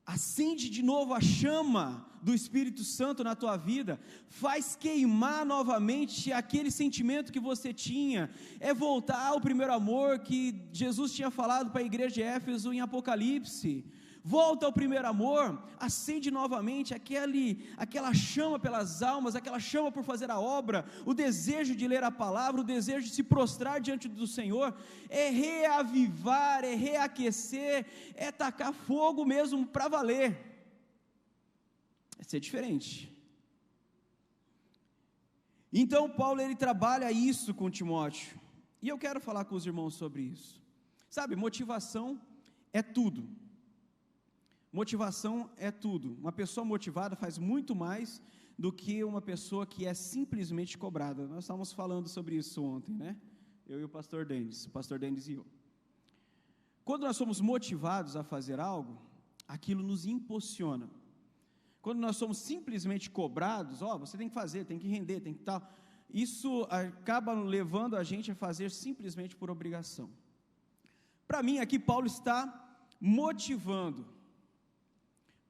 Acende de novo a chama do Espírito Santo na tua vida, faz queimar novamente aquele sentimento que você tinha, é voltar ao primeiro amor que Jesus tinha falado para a igreja de Éfeso em Apocalipse. Volta ao primeiro amor, acende novamente aquela chama pelas almas, aquela chama por fazer a obra, o desejo de ler a palavra, o desejo de se prostrar diante do Senhor, é reavivar, é reaquecer, é tacar fogo mesmo para valer, é ser diferente. Então Paulo, ele trabalha isso com Timóteo, e eu quero falar com os irmãos sobre isso. Sabe, motivação é tudo. Motivação é tudo. Uma pessoa motivada faz muito mais do que uma pessoa que é simplesmente cobrada. Nós estávamos falando sobre isso ontem, né? Eu e o pastor Denis e eu. Quando nós somos motivados a fazer algo, aquilo nos impulsiona. Quando nós somos simplesmente cobrados, você tem que fazer, tem que render, tem que tal, isso acaba levando a gente a fazer simplesmente por obrigação. Para mim, aqui Paulo está motivando.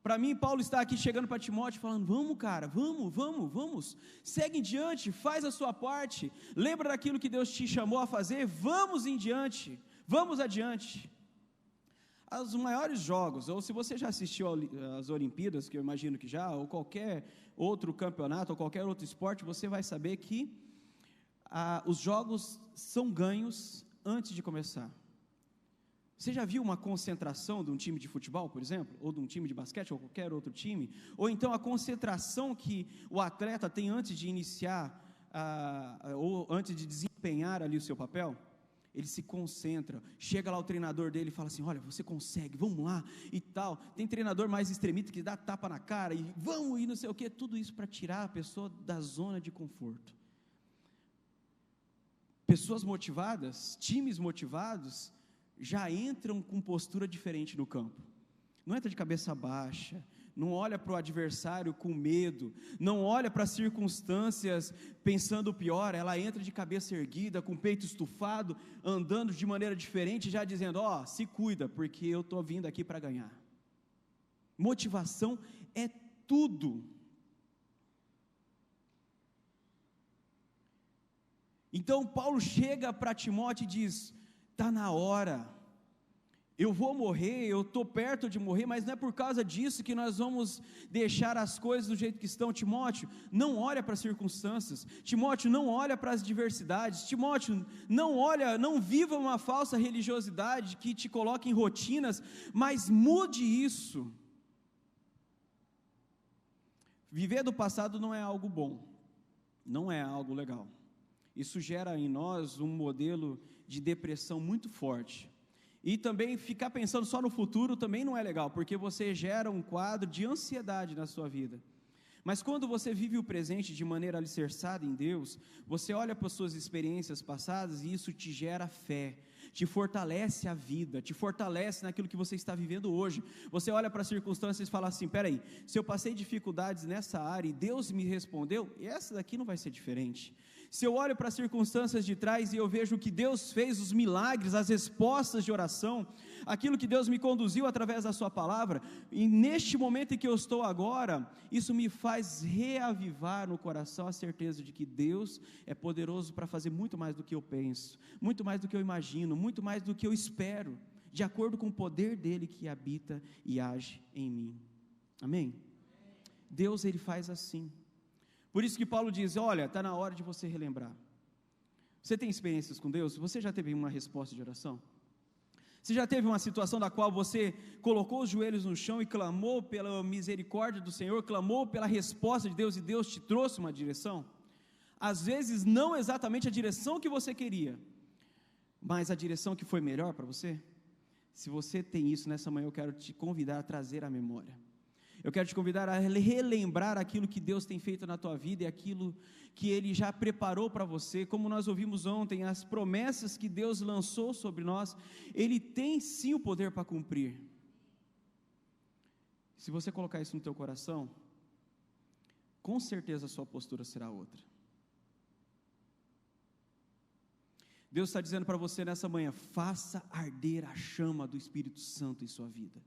Para mim, Paulo está aqui chegando para Timóteo, falando, vamos cara, vamos, segue em diante, faz a sua parte, lembra daquilo que Deus te chamou a fazer, vamos em diante, vamos adiante. Os maiores jogos, ou se você já assistiu às Olimpíadas, que eu imagino que já, ou qualquer outro campeonato, ou qualquer outro esporte, você vai saber que os jogos são ganhos antes de começar. Você já viu uma concentração de um time de futebol, por exemplo, ou de um time de basquete, ou qualquer outro time, ou então a concentração que o atleta tem antes de iniciar, ou antes de desempenhar ali o seu papel? Ele se concentra, chega lá o treinador dele e fala assim, olha, você consegue, vamos lá, e tal. Tem treinador mais extremista que dá tapa na cara, e vamos, e não sei o que, tudo isso para tirar a pessoa da zona de conforto. Pessoas motivadas, times motivados, já entram com postura diferente no campo, não entra de cabeça baixa, não olha para o adversário com medo, não olha para as circunstâncias pensando o pior, ela entra de cabeça erguida, com o peito estufado, andando de maneira diferente, já dizendo, se cuida, porque eu estou vindo aqui para ganhar. Motivação é tudo. Então Paulo chega para Timóteo e diz, está na hora, eu vou morrer, eu estou perto de morrer, mas não é por causa disso que nós vamos deixar as coisas do jeito que estão. Timóteo, não olha para as circunstâncias, Timóteo, não olha para as diversidades, Timóteo, não viva uma falsa religiosidade que te coloque em rotinas, mas mude isso. Viver do passado não é algo bom, não é algo legal, isso gera em nós um modelo de depressão muito forte, e também ficar pensando só no futuro também não é legal, porque você gera um quadro de ansiedade na sua vida. Mas quando você vive o presente de maneira alicerçada em Deus, você olha para as suas experiências passadas e isso te gera fé, te fortalece a vida, te fortalece naquilo que você está vivendo hoje. Você olha para as circunstâncias e fala assim, peraí, se eu passei dificuldades nessa área e Deus me respondeu, essa daqui não vai ser diferente. Se eu olho para as circunstâncias de trás e eu vejo o que Deus fez, os milagres, as respostas de oração, aquilo que Deus me conduziu através da sua palavra, e neste momento em que eu estou agora, isso me faz reavivar no coração a certeza de que Deus é poderoso para fazer muito mais do que eu penso, muito mais do que eu imagino, muito mais do que eu espero, de acordo com o poder dele que habita e age em mim. Amém? Deus, ele faz assim. Por isso que Paulo diz, olha, está na hora de você relembrar. Você tem experiências com Deus? Você já teve uma resposta de oração? Você já teve uma situação da qual você colocou os joelhos no chão e clamou pela misericórdia do Senhor, clamou pela resposta de Deus e Deus te trouxe uma direção? Às vezes não exatamente a direção que você queria, mas a direção que foi melhor para você? Se você tem isso nessa manhã, eu quero te convidar a trazer à memória. Eu quero te convidar a relembrar aquilo que Deus tem feito na tua vida e aquilo que Ele já preparou para você. Como nós ouvimos ontem, as promessas que Deus lançou sobre nós, Ele tem sim o poder para cumprir. Se você colocar isso no teu coração, com certeza a sua postura será outra. Deus está dizendo para você nessa manhã: faça arder a chama do Espírito Santo em sua vida.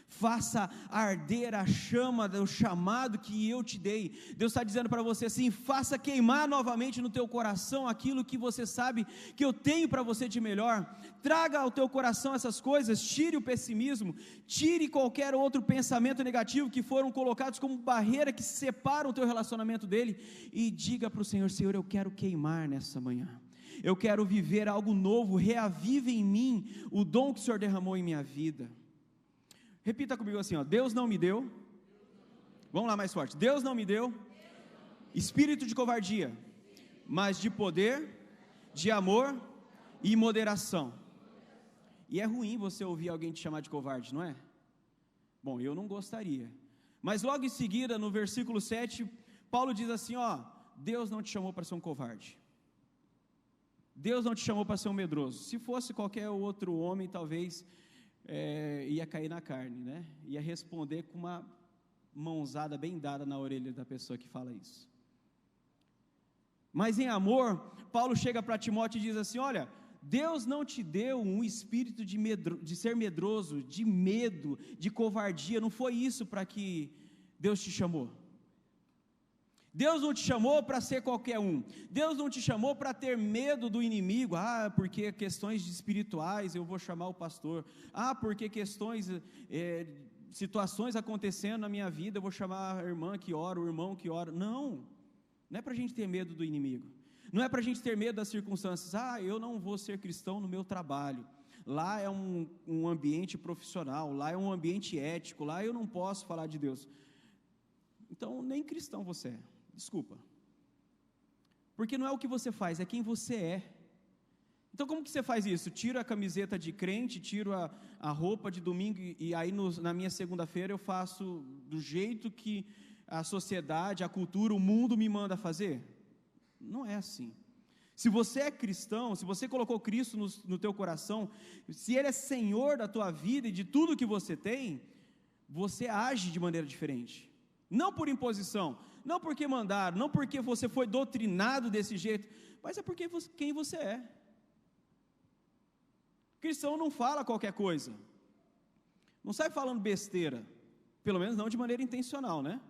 Faça arder a chama do chamado que eu te dei. Deus está dizendo para você assim: faça queimar novamente no teu coração aquilo que você sabe que eu tenho para você de melhor. Traga ao teu coração essas coisas, tire o pessimismo, tire qualquer outro pensamento negativo que foram colocados como barreira que separa o teu relacionamento dele, e diga para o Senhor: Senhor, eu quero queimar nessa manhã, eu quero viver algo novo, reavive em mim o dom que o Senhor derramou em minha vida. Repita comigo assim, ó: Deus não me deu, vamos lá mais forte, Deus não me deu espírito de covardia, mas de poder, de amor e moderação. E é ruim você ouvir alguém te chamar de covarde, não é? Bom, eu não gostaria, mas logo em seguida, no versículo 7, Paulo diz assim, ó: Deus não te chamou para ser um covarde, Deus não te chamou para ser um medroso. Se fosse qualquer outro homem, talvez ia cair na carne, né? Ia responder com uma mãozada bem dada na orelha da pessoa que fala isso. Mas em amor, Paulo chega para Timóteo e diz assim: olha, Deus não te deu um espírito de ser medroso, de medo, de covardia. Não foi isso para que Deus te chamou. Deus não te chamou para ser qualquer um. Deus não te chamou para ter medo do inimigo. Ah, porque questões espirituais eu vou chamar o pastor. Ah, porque questões, situações acontecendo na minha vida, eu vou chamar a irmã que ora, o irmão que ora. Não, não é para a gente ter medo do inimigo. Não é para a gente ter medo das circunstâncias. Ah, eu não vou ser cristão no meu trabalho. Lá é um ambiente profissional, lá é um ambiente ético, lá eu não posso falar de Deus. Então, nem cristão você é. Desculpa, porque não é o que você faz, é quem você é. Então como que você faz isso? Tiro a camiseta de crente, tiro a roupa de domingo, e aí na minha segunda-feira eu faço do jeito que a sociedade, a cultura, o mundo me manda fazer? Não é assim. Se você é cristão, se você colocou Cristo no teu coração, se Ele é Senhor da tua vida e de tudo que você tem, você age de maneira diferente. Não por imposição, não porque mandaram, não porque você foi doutrinado desse jeito, mas é porque quem você é. Cristão não fala qualquer coisa, não sai falando besteira, pelo menos não de maneira intencional, né?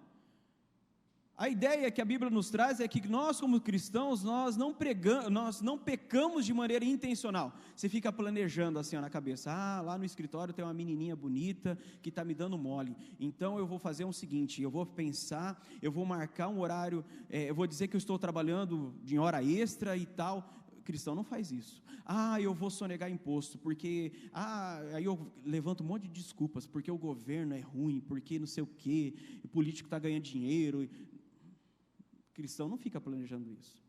A ideia que a Bíblia nos traz é que nós, como cristãos, nós não pecamos de maneira intencional. Você fica planejando assim, ó, na cabeça: ah, lá no escritório tem uma menininha bonita que está me dando mole, então eu vou fazer o seguinte, eu vou pensar, eu vou marcar um horário, eu vou dizer que eu estou trabalhando em hora extra e tal. Cristão não faz isso. Ah, eu vou sonegar imposto, porque, aí eu levanto um monte de desculpas, porque o governo é ruim, porque não sei o quê, o político está ganhando dinheiro. Cristão não fica planejando isso.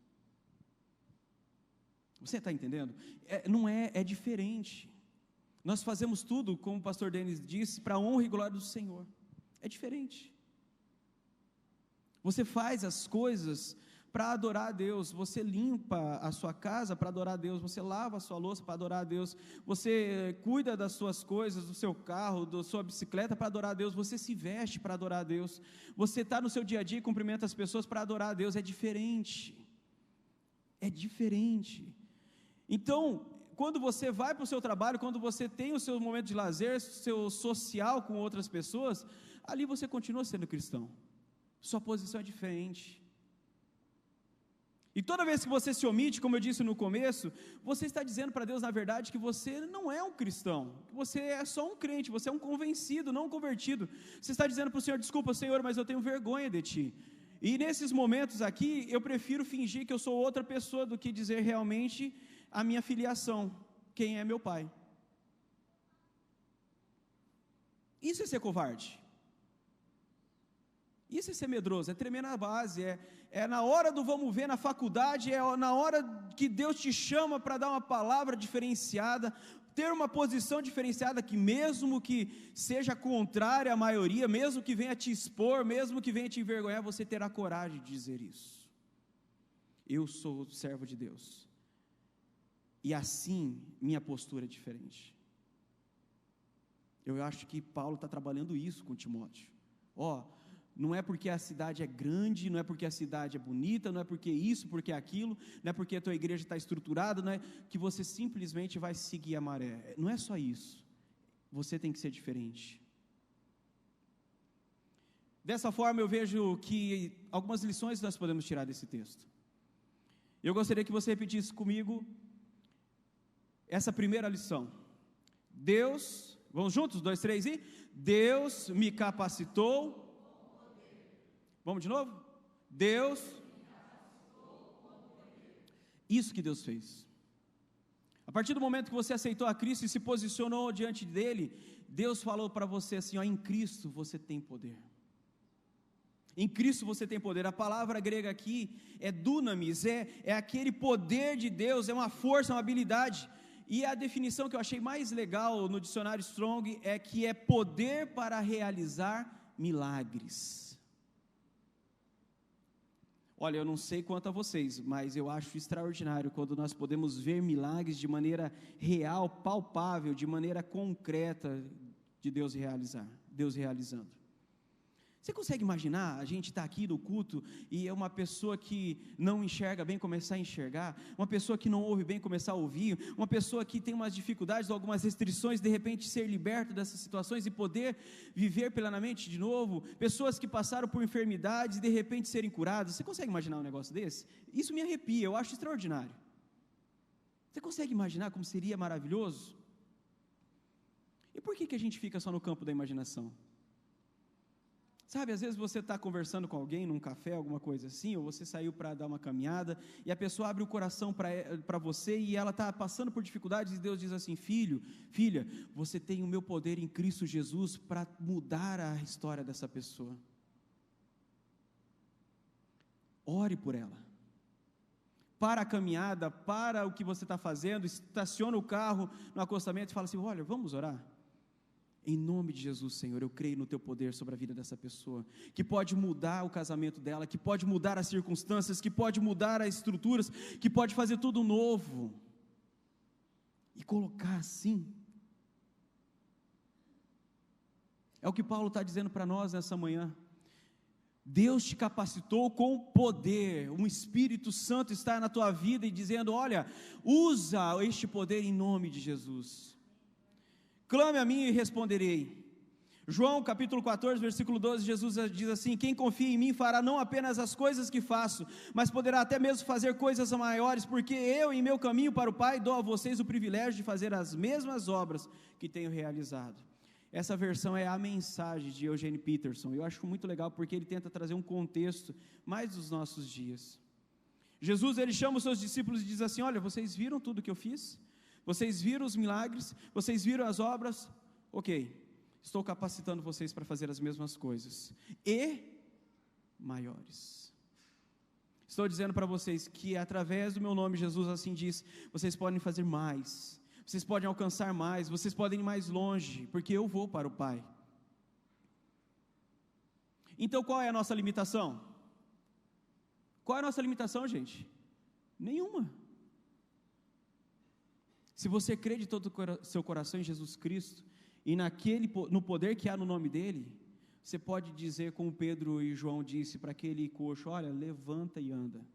Você está entendendo? É diferente. Nós fazemos tudo, como o pastor Denis disse, para a honra e glória do Senhor. É diferente. Você faz as coisas para adorar a Deus. Você limpa a sua casa para adorar a Deus. Você lava a sua louça para adorar a Deus. Você cuida das suas coisas, do seu carro, da sua bicicleta para adorar a Deus. Você se veste para adorar a Deus. Você está no seu dia a dia e cumprimenta as pessoas para adorar a Deus. É diferente. É diferente. Então, quando você vai para o seu trabalho, quando você tem o seu momento de lazer, seu social com outras pessoas, ali você continua sendo cristão. Sua posição é diferente. E toda vez que você se omite, como eu disse no começo, você está dizendo para Deus, na verdade, que você não é um cristão, que você é só um crente, você é um convencido, não um convertido. Você está dizendo para o Senhor: desculpa, Senhor, mas eu tenho vergonha de Ti. E nesses momentos aqui, eu prefiro fingir que eu sou outra pessoa do que dizer realmente a minha filiação, quem é meu Pai. Isso é ser covarde. Isso é ser medroso, é tremer na base, é na hora do vamos ver na faculdade, é na hora que Deus te chama para dar uma palavra diferenciada, ter uma posição diferenciada que mesmo que seja contrária à maioria, mesmo que venha te expor, mesmo que venha te envergonhar, você terá coragem de dizer isso. Eu sou servo de Deus, e assim minha postura é diferente. Eu acho que Paulo está trabalhando isso com Timóteo. Não é porque a cidade é grande, não é porque a cidade é bonita, não é porque isso, porque aquilo, não é porque a tua igreja está estruturada, não é que você simplesmente vai seguir a maré. Não é só isso. Você tem que ser diferente. Dessa forma eu vejo que algumas lições nós podemos tirar desse texto. Eu gostaria que você repetisse comigo essa primeira lição. Deus, vamos juntos, 2, 3 e... Deus me capacitou. Vamos de novo? Deus. Isso que Deus fez. A partir do momento que você aceitou a Cristo e se posicionou diante dele, Deus falou para você assim, em Cristo você tem poder. Em Cristo você tem poder. A palavra grega aqui é dunamis, é aquele poder de Deus, é uma força, uma habilidade. E a definição que eu achei mais legal no dicionário Strong é que é poder para realizar milagres. Olha, eu não sei quanto a vocês, mas eu acho extraordinário quando nós podemos ver milagres de maneira real, palpável, de maneira concreta de Deus realizando. Você consegue imaginar, a gente está aqui no culto e é uma pessoa que não enxerga bem começar a enxergar, uma pessoa que não ouve bem começar a ouvir, uma pessoa que tem umas dificuldades, algumas restrições, de repente ser liberto dessas situações e poder viver plenamente de novo, pessoas que passaram por enfermidades e de repente serem curadas. Você consegue imaginar um negócio desse? Isso me arrepia, eu acho extraordinário. Você consegue imaginar como seria maravilhoso? E por que a gente fica só no campo da imaginação? Sabe, às vezes você está conversando com alguém num café, alguma coisa assim, ou você saiu para dar uma caminhada, e a pessoa abre o coração para você, e ela está passando por dificuldades, e Deus diz assim, filho, filha, você tem o meu poder em Cristo Jesus, para mudar a história dessa pessoa. Ore por ela. Para a caminhada, para o que você está fazendo, estaciona o carro no acostamento, e fala assim, olha, vamos orar? Em nome de Jesus, Senhor, eu creio no Teu poder sobre a vida dessa pessoa, que pode mudar o casamento dela, que pode mudar as circunstâncias, que pode mudar as estruturas, que pode fazer tudo novo, e colocar assim. É o que Paulo está dizendo para nós nessa manhã. Deus te capacitou com poder, um Espírito Santo está na tua vida e dizendo, olha, usa este poder em nome de Jesus. Clame a mim e responderei. João capítulo 14, versículo 12, Jesus diz assim, quem confia em mim fará não apenas as coisas que faço, mas poderá até mesmo fazer coisas maiores, porque eu em meu caminho para o Pai dou a vocês o privilégio de fazer as mesmas obras que tenho realizado. Essa versão é a mensagem de Eugene Peterson, eu acho muito legal porque ele tenta trazer um contexto mais dos nossos dias. Jesus, ele chama os seus discípulos e diz assim, olha, vocês viram tudo que eu fiz? Vocês viram os milagres, vocês viram as obras, ok, estou capacitando vocês para fazer as mesmas coisas, e maiores. Estou dizendo para vocês que através do meu nome, Jesus assim diz, vocês podem fazer mais, vocês podem alcançar mais, vocês podem ir mais longe, porque eu vou para o Pai. Então qual é a nossa limitação? Qual é a nossa limitação, gente? Nenhuma. Se você crê de todo o seu coração em Jesus Cristo, e no poder que há no nome dEle, você pode dizer como Pedro e João disse para aquele coxo, olha, levanta e anda.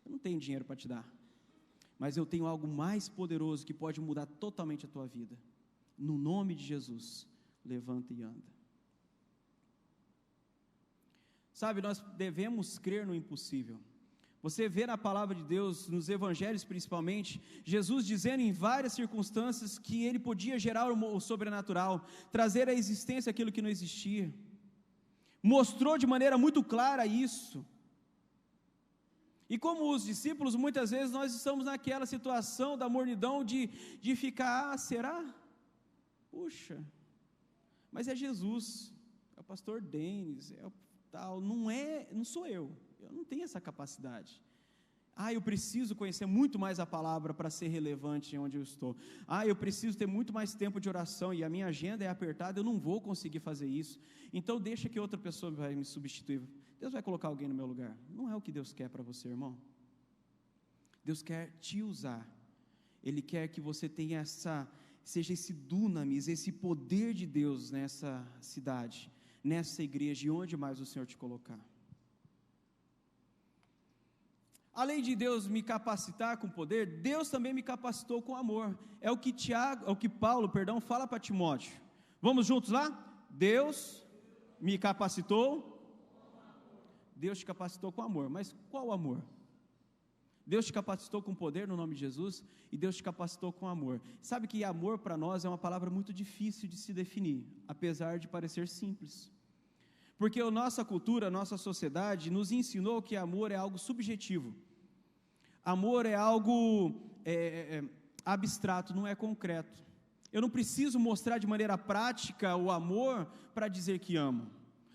Eu não tenho dinheiro para te dar, mas eu tenho algo mais poderoso que pode mudar totalmente a tua vida. No nome de Jesus, levanta e anda. Sabe, nós devemos crer no impossível. Você vê na palavra de Deus, nos evangelhos principalmente, Jesus dizendo em várias circunstâncias que Ele podia gerar o sobrenatural, trazer à existência aquilo que não existia. Mostrou de maneira muito clara isso. E como os discípulos, muitas vezes nós estamos naquela situação da mornidão de ficar, será? Puxa, mas é Jesus, é o pastor Denis, é o tal, não sou eu não tenho essa capacidade. Eu preciso conhecer muito mais a palavra para ser relevante onde eu estou. Eu preciso ter muito mais tempo de oração e a minha agenda é apertada, eu não vou conseguir fazer isso. Então deixa que outra pessoa vai me substituir. Deus vai colocar alguém no meu lugar. Não é o que Deus quer para você, irmão. Deus quer te usar. Ele quer que você tenha seja esse dunamis, esse poder de Deus nessa cidade, nessa igreja e onde mais o Senhor te colocar. Além de Deus me capacitar com poder, Deus também me capacitou com amor. É o que Paulo fala para Timóteo. Vamos juntos lá? Deus me capacitou. Deus te capacitou com amor. Mas qual amor? Deus te capacitou com poder no nome de Jesus e Deus te capacitou com amor. Sabe que amor para nós é uma palavra muito difícil de se definir, apesar de parecer simples. Porque a nossa cultura, a nossa sociedade nos ensinou que amor é algo subjetivo. Amor é algo abstrato, não é concreto. Eu não preciso mostrar de maneira prática o amor para dizer que amo.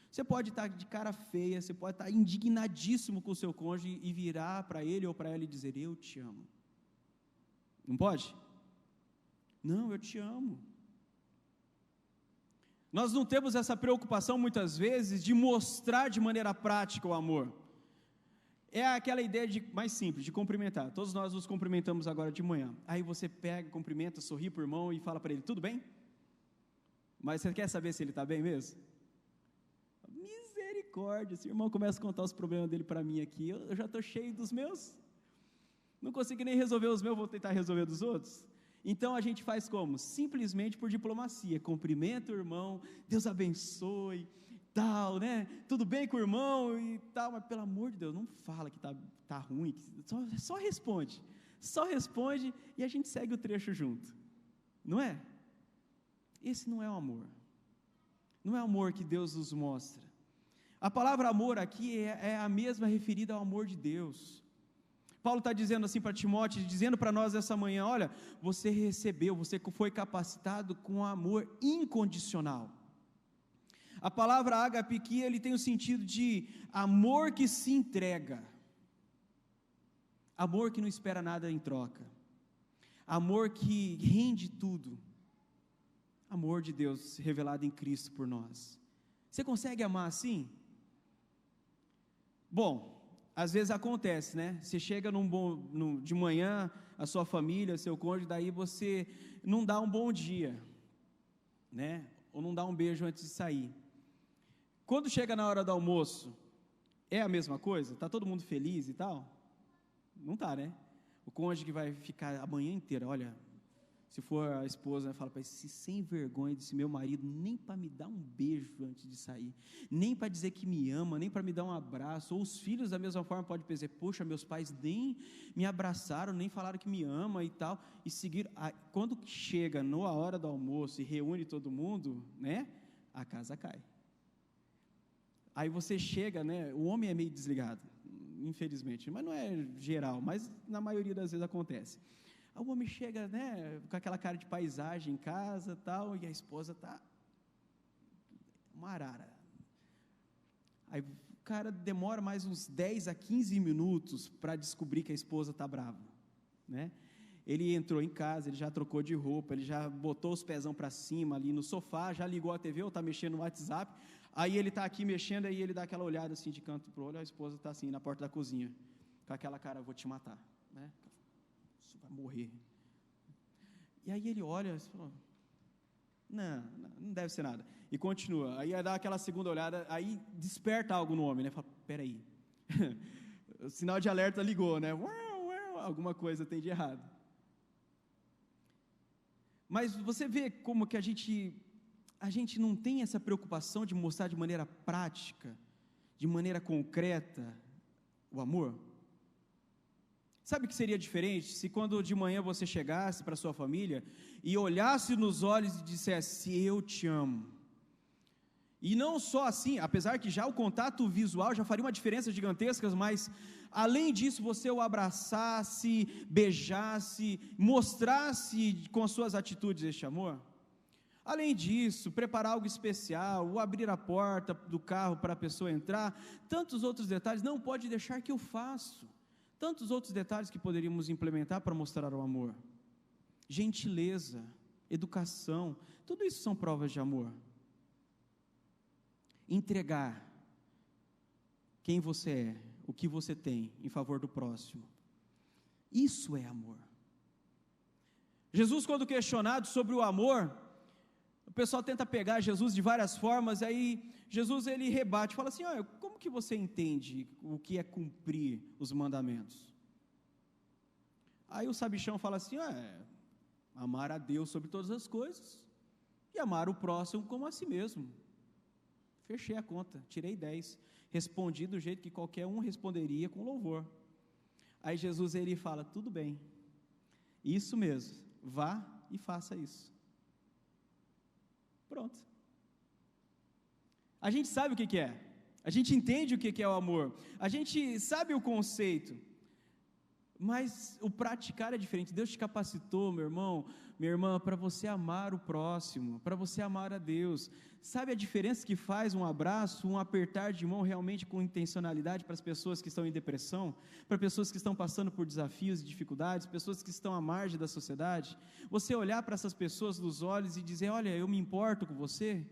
Você pode estar de cara feia, você pode estar indignadíssimo com o seu cônjuge e virar para ele ou para ela e dizer, eu te amo. Não pode? Não, eu te amo. Nós não temos essa preocupação muitas vezes de mostrar de maneira prática o amor. É aquela ideia mais simples, de cumprimentar. Todos nós nos cumprimentamos agora de manhã. Aí você pega, cumprimenta, sorri para o irmão e fala para ele, tudo bem? Mas você quer saber se ele está bem mesmo? Misericórdia, se o irmão começa a contar os problemas dele para mim aqui, eu já estou cheio dos meus. Não consigo nem resolver os meus, vou tentar resolver dos outros. Então a gente faz como? Simplesmente por diplomacia, cumprimenta o irmão, Deus abençoe, tal, né? Tudo bem com o irmão e tal, mas pelo amor de Deus, não fala que tá ruim, só responde e a gente segue o trecho junto, não é? Esse não é o amor, não é o amor que Deus nos mostra. A palavra amor aqui é a mesma referida ao amor de Deus. Paulo está dizendo assim para Timóteo, dizendo para nós essa manhã, olha, você foi capacitado com amor incondicional. A palavra ágape aqui, ele tem o sentido de amor que se entrega, amor que não espera nada em troca, amor que rende tudo, amor de Deus revelado em Cristo por nós. Você consegue amar assim? Bom, às vezes acontece, né? Você chega de manhã, a sua família, seu cônjuge, daí você não dá um bom dia, né? Ou não dá um beijo antes de sair. Quando chega na hora do almoço, é a mesma coisa? Está todo mundo feliz e tal? Não está, né? O cônjuge que vai ficar a manhã inteira, olha, se for a esposa, fala para ele, sem vergonha desse meu marido, nem para me dar um beijo antes de sair, nem para dizer que me ama, nem para me dar um abraço, ou os filhos da mesma forma podem pensar, poxa, meus pais nem me abraçaram, nem falaram que me ama e tal, e seguir, quando chega na hora do almoço e reúne todo mundo, né, a casa cai. Aí você chega, né, o homem é meio desligado, infelizmente, mas não é geral, mas na maioria das vezes acontece. O homem chega, né, com aquela cara de paisagem em casa, tal, e a esposa está uma arara. Aí o cara demora mais uns 10 a 15 minutos para descobrir que a esposa está brava, né? Ele entrou em casa, ele já trocou de roupa, ele já botou os pezão para cima ali no sofá, já ligou a TV ou está mexendo no WhatsApp, aí ele está aqui mexendo, aí ele dá aquela olhada assim de canto para o olho, a esposa está assim na porta da cozinha, com aquela cara, vou te matar, né? Vai morrer. E aí ele olha e fala, não deve ser nada, e continua, aí dá aquela segunda olhada, aí desperta algo no homem, né? Fala, peraí, o sinal de alerta ligou, né? Alguma coisa tem de errado. Mas você vê como que a gente não tem essa preocupação de mostrar de maneira prática, de maneira concreta, o amor? Sabe o que seria diferente se quando de manhã você chegasse para sua família e olhasse nos olhos e dissesse, eu te amo. E não só assim, apesar que já o contato visual já faria uma diferença gigantesca, mas além disso você o abraçasse, beijasse, mostrasse com as suas atitudes este amor. Além disso, preparar algo especial, ou abrir a porta do carro para a pessoa entrar, tantos outros detalhes, não pode deixar que eu faço. Tantos outros detalhes que poderíamos implementar para mostrar o amor. Gentileza, educação, tudo isso são provas de amor. Entregar quem você é, o que você tem em favor do próximo. Isso é amor. Jesus, quando questionado sobre o amor, o pessoal tenta pegar Jesus de várias formas, aí Jesus ele rebate, fala assim: olha, como que você entende o que é cumprir os mandamentos? Aí o sabichão fala assim: amar a Deus sobre todas as coisas e amar o próximo como a si mesmo. Fechei a conta, tirei 10, respondi do jeito que qualquer um responderia com louvor. Aí Jesus ele fala: tudo bem, isso mesmo, vá e faça isso. Pronto. A gente sabe o que é, a gente entende o que é o amor, a gente sabe o conceito, mas o praticar é diferente. Deus te capacitou, meu irmão, minha irmã, para você amar o próximo, para você amar a Deus. Sabe a diferença que faz um abraço, um apertar de mão realmente com intencionalidade para as pessoas que estão em depressão, para pessoas que estão passando por desafios e dificuldades, pessoas que estão à margem da sociedade? Você olhar para essas pessoas nos olhos e dizer: olha, eu me importo com você.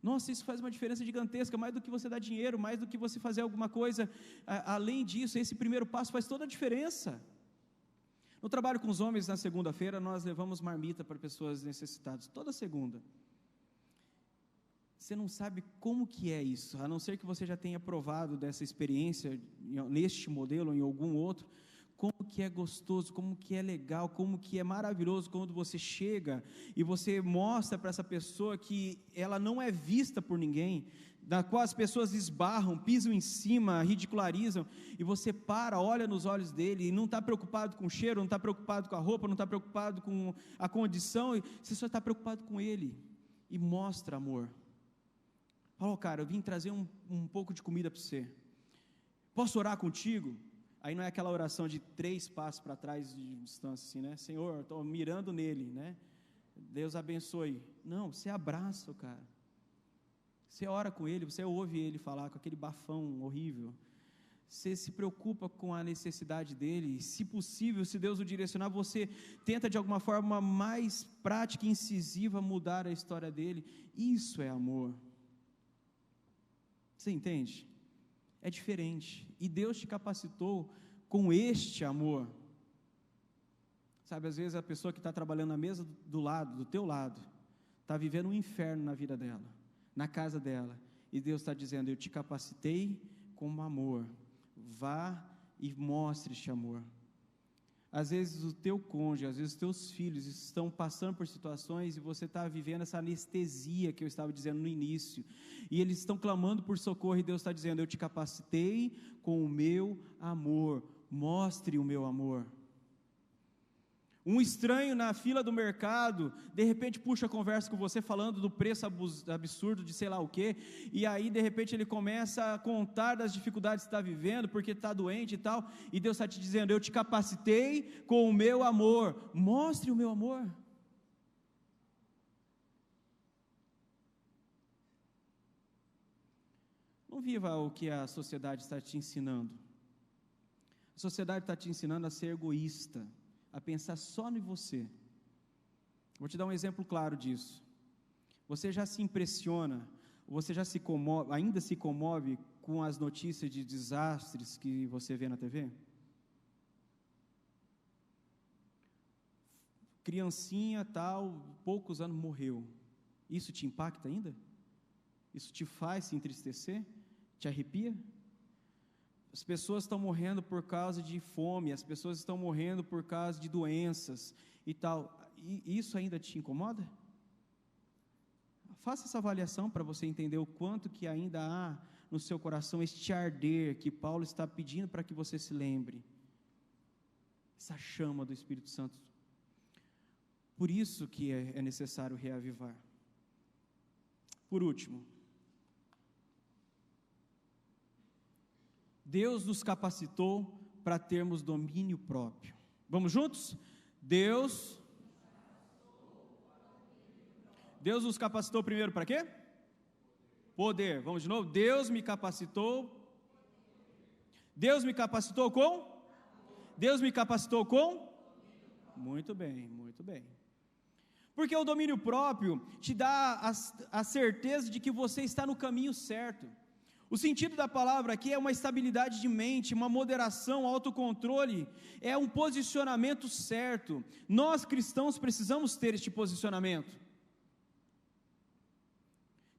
Nossa, isso faz uma diferença gigantesca, mais do que você dar dinheiro, mais do que você fazer alguma coisa, além disso, esse primeiro passo faz toda a diferença. No trabalho com os homens, na segunda-feira, nós levamos marmita para pessoas necessitadas, toda segunda. Você não sabe como que é isso, a não ser que você já tenha provado dessa experiência, neste modelo ou em algum outro, como que é gostoso, como que é legal, como que é maravilhoso quando você chega e você mostra para essa pessoa que ela não é vista por ninguém, da qual as pessoas esbarram, pisam em cima, ridicularizam, e você para, olha nos olhos dele, e não está preocupado com o cheiro, não está preocupado com a roupa, não está preocupado com a condição, você só está preocupado com ele, e mostra amor. Fala: cara, eu vim trazer um pouco de comida para você, posso orar contigo? Aí não é aquela oração de 3 passos para trás de distância, assim, né? Senhor, estou mirando nele, né? Deus abençoe. Não, você abraça o cara. Você ora com ele, você ouve ele falar com aquele bafão horrível. Você se preocupa com a necessidade dele. Se possível, se Deus o direcionar, você tenta de alguma forma mais prática e incisiva mudar a história dele. Isso é amor. Você entende? É diferente, e Deus te capacitou com este amor. Sabe, às vezes a pessoa que está trabalhando na mesa do lado, do teu lado, está vivendo um inferno na vida dela, na casa dela, e Deus está dizendo: eu te capacitei com amor, vá e mostre este amor. Às vezes o teu cônjuge, às vezes os teus filhos estão passando por situações e você está vivendo essa anestesia que eu estava dizendo no início, e eles estão clamando por socorro, e Deus está dizendo: eu te capacitei com o meu amor, mostre o meu amor. Um estranho na fila do mercado, de repente puxa a conversa com você falando do preço absurdo de sei lá o quê, e aí de repente ele começa a contar das dificuldades que está vivendo, porque está doente e tal, e Deus está te dizendo: eu te capacitei com o meu amor, mostre o meu amor. Não viva o que a sociedade está te ensinando. A sociedade está te ensinando a ser egoísta, a pensar só em você. Vou te dar um exemplo claro disso. Você já se impressiona, você já se comove, ainda se comove com as notícias de desastres que você vê na TV? Criancinha tal, poucos anos morreu. Isso te impacta ainda? Isso te faz se entristecer? Te arrepia? As pessoas estão morrendo por causa de fome, as pessoas estão morrendo por causa de doenças e tal. E isso ainda te incomoda? Faça essa avaliação para você entender o quanto que ainda há no seu coração este arder que Paulo está pedindo para que você se lembre. Essa chama do Espírito Santo. Por isso que é necessário reavivar. Por último, Deus nos capacitou para termos domínio próprio. Vamos juntos? Deus nos capacitou primeiro para quê? Poder. Vamos de novo? Deus me capacitou com? Deus me capacitou com? Muito bem, muito bem. Porque o domínio próprio te dá a certeza de que você está no caminho certo. O sentido da palavra aqui é uma estabilidade de mente, uma moderação, autocontrole, é um posicionamento certo. Nós cristãos precisamos ter este posicionamento.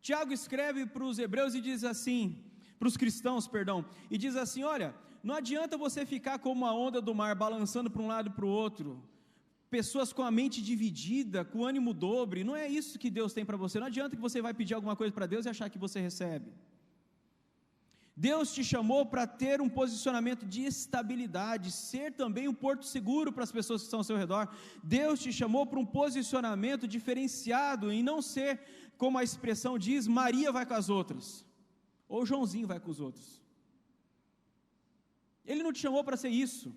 Tiago escreve para os hebreus e diz assim, para os cristãos, perdão, e diz assim: olha, não adianta você ficar como a onda do mar, balançando para um lado e para o outro, pessoas com a mente dividida, com o ânimo dobre, não é isso que Deus tem para você. Não adianta que você vai pedir alguma coisa para Deus e achar que você recebe. Deus te chamou para ter um posicionamento de estabilidade, ser também um porto seguro para as pessoas que estão ao seu redor. Deus te chamou para um posicionamento diferenciado, e não ser, como a expressão diz, Maria vai com as outras, ou Joãozinho vai com os outros. Ele não te chamou para ser isso.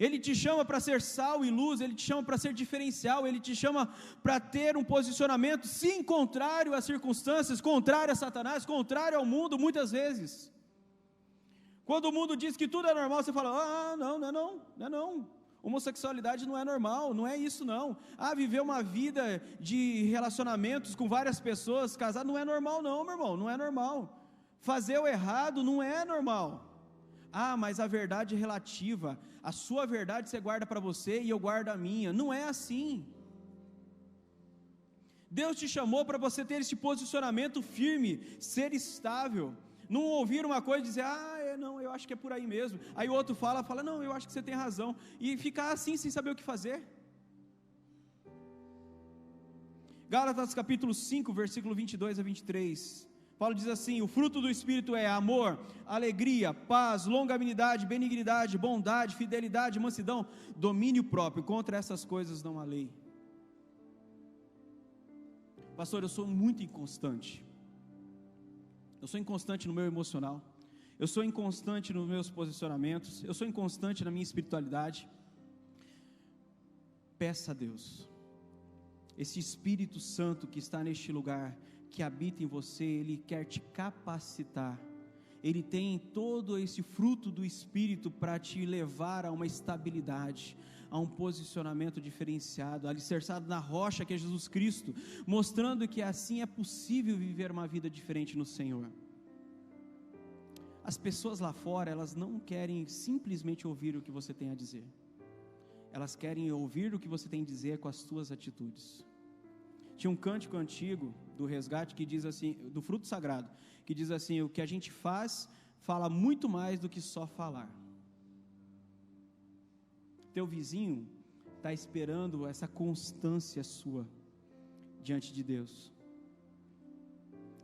Ele te chama para ser sal e luz, Ele te chama para ser diferencial, Ele te chama para ter um posicionamento, sim, contrário às circunstâncias, contrário a Satanás, contrário ao mundo, muitas vezes. Quando o mundo diz que tudo é normal, você fala: não, homossexualidade não é normal, não é isso não. Viver uma vida de relacionamentos com várias pessoas, casar, não é normal não, meu irmão, não é normal. Fazer o errado não é normal. Mas a verdade é relativa, a sua verdade você guarda para você e eu guardo a minha. Não é assim. Deus te chamou para você ter esse posicionamento firme, ser estável, não ouvir uma coisa e dizer: não, eu acho que é por aí mesmo. Aí o outro fala, não, eu acho que você tem razão, e ficar assim sem saber o que fazer. Gálatas capítulo 5, versículo 22 a 23, Paulo diz assim: o fruto do Espírito é amor, alegria, paz, longanimidade, benignidade, bondade, fidelidade, mansidão, domínio próprio. Contra essas coisas não há lei. Pastor, eu sou muito inconstante. Eu sou inconstante no meu emocional, eu sou inconstante nos meus posicionamentos, eu sou inconstante na minha espiritualidade. Peça a Deus, esse Espírito Santo que está neste lugar, que habita em você, Ele quer te capacitar. Ele tem todo esse fruto do Espírito para te levar a uma estabilidade, a um posicionamento diferenciado, alicerçado na rocha que é Jesus Cristo, mostrando que assim é possível viver uma vida diferente no Senhor. As pessoas lá fora, elas não querem simplesmente ouvir o que você tem a dizer, elas querem ouvir o que você tem a dizer com as suas atitudes. Tinha um cântico antigo do Resgate que diz assim, do fruto sagrado, que diz assim: o que a gente faz, fala muito mais do que só falar. Teu vizinho está esperando essa constância sua diante de Deus.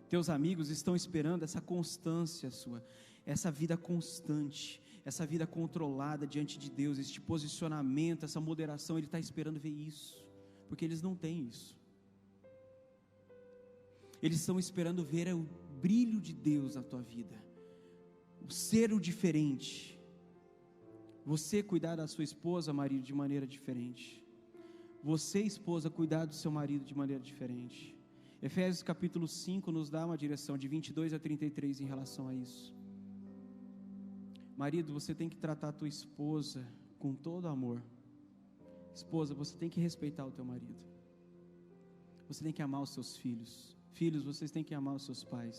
Teus amigos estão esperando essa constância sua, essa vida constante, essa vida controlada diante de Deus, este posicionamento, essa moderação. Ele está esperando ver isso, porque eles não têm isso. Eles estão esperando ver o brilho de Deus na tua vida, o ser o diferente. Você cuidar da sua esposa, marido, de maneira diferente. Você, esposa, cuidar do seu marido de maneira diferente. Efésios capítulo 5 nos dá uma direção de 22 a 33 em relação a isso. Marido, você tem que tratar a tua esposa com todo amor. Esposa, você tem que respeitar o teu marido. Você tem que amar os seus filhos. Filhos, vocês têm que amar os seus pais.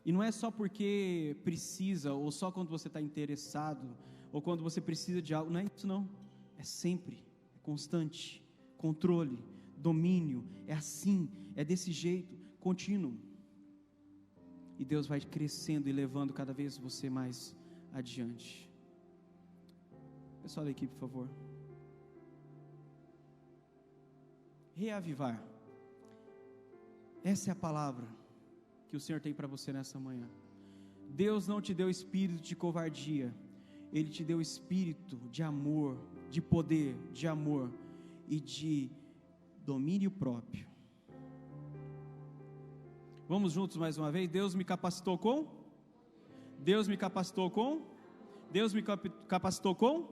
E não é só porque precisa, ou só quando você está interessado, ou quando você precisa de algo. Não é isso não, é sempre, é constante, controle, domínio, é assim, é desse jeito, contínuo. E Deus vai crescendo e levando cada vez você mais adiante. Pessoal da equipe, por favor. Reavivar. Essa é a palavra que o Senhor tem para você nessa manhã. Deus não te deu espírito de covardia, Ele te deu espírito de amor, de poder, de amor e de domínio próprio. Vamos juntos mais uma vez? Deus me capacitou com? Deus me capacitou com? Deus me capacitou com?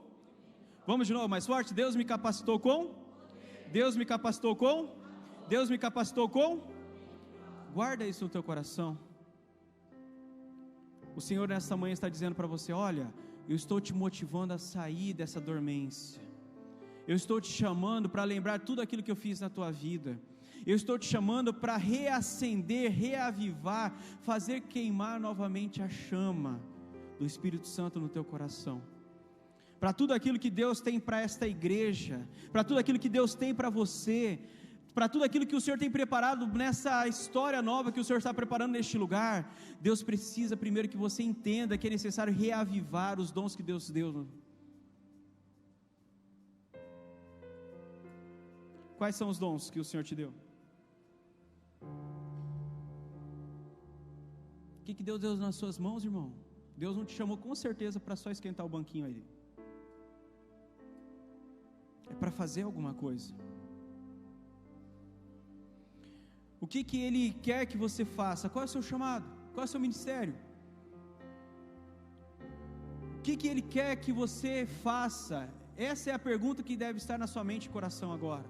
Vamos de novo, mais forte. Deus me capacitou com? Deus me capacitou com? Deus me capacitou com? Guarda isso no teu coração. O Senhor nessa manhã está dizendo para você: olha, eu estou te motivando a sair dessa dormência. Eu estou te chamando para lembrar tudo aquilo que eu fiz na tua vida. Eu estou te chamando para reacender, reavivar, fazer queimar novamente a chama do Espírito Santo no teu coração. Para tudo aquilo que Deus tem para esta igreja, para tudo aquilo que Deus tem para você, para tudo aquilo que o Senhor tem preparado nessa história nova que o Senhor está preparando neste lugar, Deus precisa primeiro que você entenda que é necessário reavivar os dons que Deus deu. Quais são os dons que o Senhor te deu? O que Deus deu nas suas mãos, irmão? Deus não te chamou com certeza para só esquentar o banquinho aí. É para fazer alguma coisa. O que Ele quer que você faça? Qual é o seu chamado? Qual é o seu ministério? O que Ele quer que você faça? Essa é a pergunta que deve estar na sua mente e coração agora.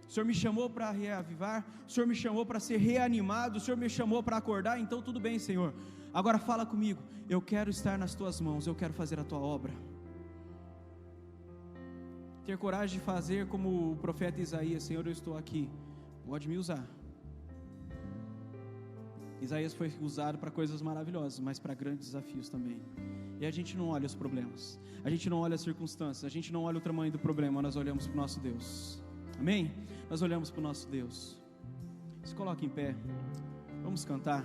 O Senhor me chamou para reavivar, o Senhor me chamou para ser reanimado, o Senhor me chamou para acordar, então tudo bem, Senhor. Agora fala comigo, eu quero estar nas tuas mãos, eu quero fazer a tua obra. Ter coragem de fazer como o profeta Isaías, Senhor, eu estou aqui, pode me usar. Isaías foi usado para coisas maravilhosas, mas para grandes desafios também. E a gente não olha os problemas, a gente não olha as circunstâncias, a gente não olha o tamanho do problema, nós olhamos para o nosso Deus. Amém? Nós olhamos para o nosso Deus. Se coloque em pé, vamos cantar.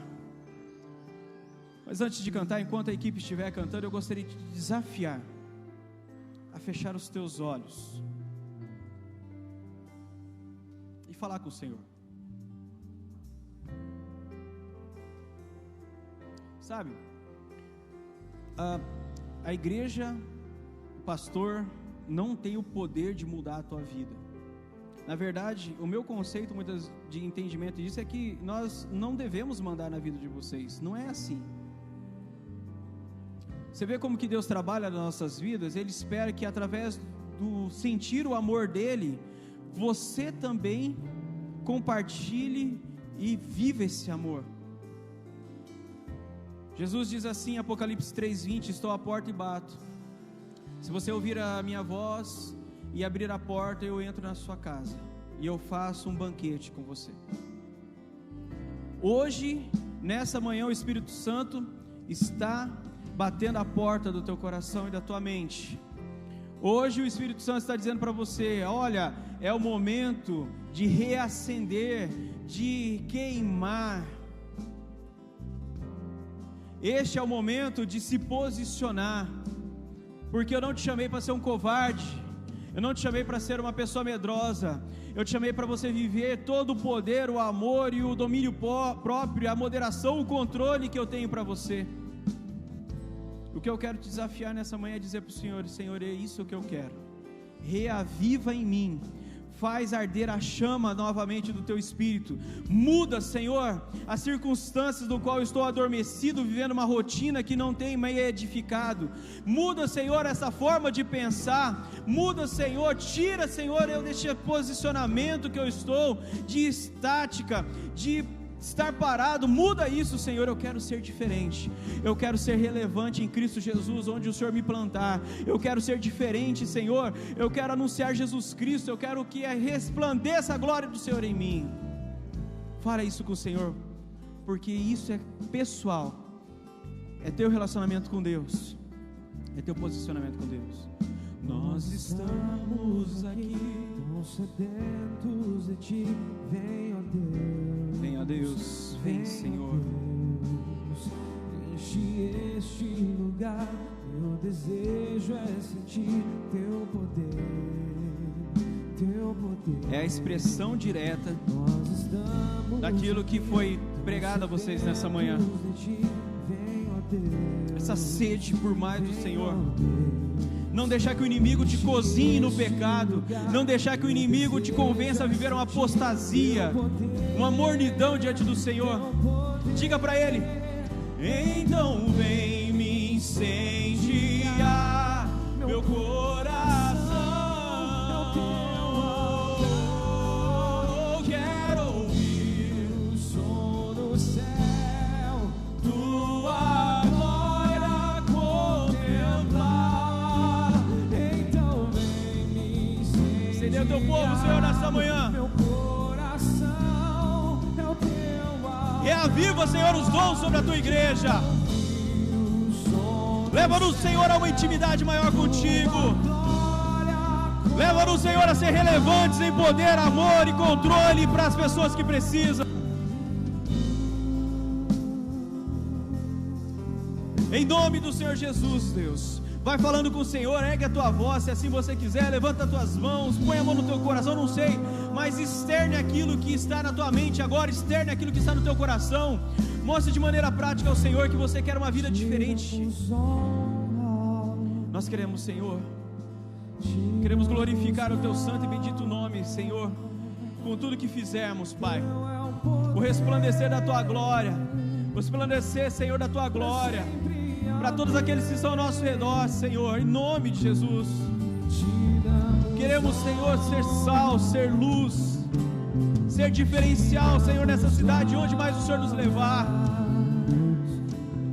Mas antes de cantar, enquanto a equipe estiver cantando, eu gostaria de te desafiar a fechar os teus olhos e falar com o Senhor. Sabe, a igreja, o pastor não tem o poder de mudar a tua vida. Na verdade, o meu conceito de entendimento disso é que nós não devemos mandar na vida de vocês. Não é assim. Você vê como que Deus trabalha nas nossas vidas? Ele espera que através do sentir o amor dEle, você também compartilhe e viva esse amor. Jesus diz assim em Apocalipse 3:20, estou à porta e bato. Se você ouvir a minha voz e abrir a porta, eu entro na sua casa e eu faço um banquete com você. Hoje, nessa manhã, o Espírito Santo está batendo a porta do teu coração e da tua mente. Hoje o Espírito Santo está dizendo para você, olha, é o momento de reacender, de queimar. Este é o momento de se posicionar, porque eu não te chamei para ser um covarde, eu não te chamei para ser uma pessoa medrosa, eu te chamei para você viver todo o poder, o amor e o domínio próprio, a moderação, o controle que eu tenho para você. O que eu quero te desafiar nessa manhã é dizer para o Senhor, Senhor, é isso que eu quero, reaviva em mim, faz arder a chama novamente do teu espírito, muda, Senhor, as circunstâncias do qual eu estou adormecido, vivendo uma rotina que não tem me edificado, muda, Senhor, essa forma de pensar, muda, Senhor, tira, Senhor, eu deste posicionamento que eu estou, de estática, de estar parado, muda isso, Senhor. Eu quero ser diferente, eu quero ser relevante em Cristo Jesus, onde o Senhor me plantar. Eu quero ser diferente, Senhor, eu quero anunciar Jesus Cristo, eu quero que resplandeça a glória do Senhor em mim. Fala isso com o Senhor, porque isso é pessoal, é teu relacionamento com Deus, é teu posicionamento com Deus. Nós estamos aqui, tão sedentos de ti, vem, ó Deus. Vem, ó Deus, vem, Senhor. Deus, enche este lugar, meu desejo é sentir teu poder, teu poder. É a expressão direta daquilo que foi pregado a vocês nessa manhã. Essa sede por mais do Senhor. Não deixar que o inimigo te cozinhe no pecado, não deixar que o inimigo te convença a viver uma apostasia, uma mornidão diante do Senhor. Diga para Ele: então vem me incendiar meu coração, quero ouvir o som do céu, tua glória conter o teu povo, Senhor, nessa manhã. Reaviva, Senhor, os dons sobre a tua igreja. Leva-nos, Senhor, a uma intimidade maior contigo. Leva-nos, Senhor, a ser relevantes em poder, amor e controle para as pessoas que precisam. Em nome do Senhor Jesus, Deus. Vai falando com o Senhor, ergue a tua voz, se assim você quiser, levanta as tuas mãos, põe a mão no teu coração, não sei, mas externe aquilo que está na tua mente agora, externe aquilo que está no teu coração, mostre de maneira prática ao Senhor que você quer uma vida diferente. Nós queremos, Senhor, queremos glorificar o teu santo e bendito nome, Senhor, com tudo que fizermos, Pai, o resplandecer da tua glória, o resplandecer, Senhor, da tua glória, para todos aqueles que estão ao nosso redor, Senhor, em nome de Jesus. Queremos, Senhor, ser sal, ser luz, ser diferencial, Senhor, nessa cidade, onde mais o Senhor nos levar.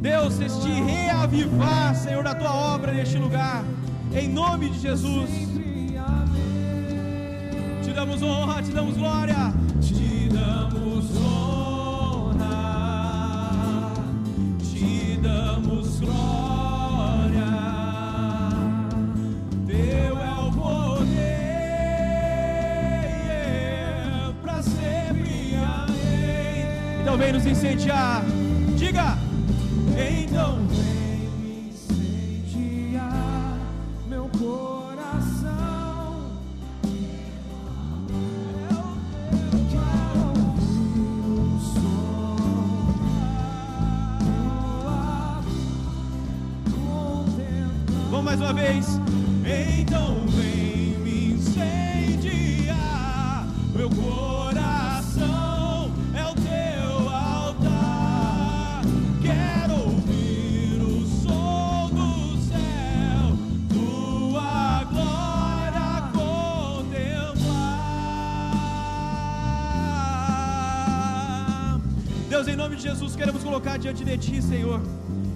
Deus, este reavivar, Senhor, da tua obra neste lugar, em nome de Jesus. Te damos honra, te damos glória, te damos honra, te damos glória. Teu é o poder, para sempre, amém. Então vem nos incendiar, diga. Então vem me incendiar meu coração. Eu quero ouvir o som tua contemplar. Vamos mais uma vez. Então vem me incendiar meu coração. É o teu altar. Quero ouvir o som do céu, tua glória contemplar. Deus, em nome de Jesus, queremos colocar diante de ti, Senhor,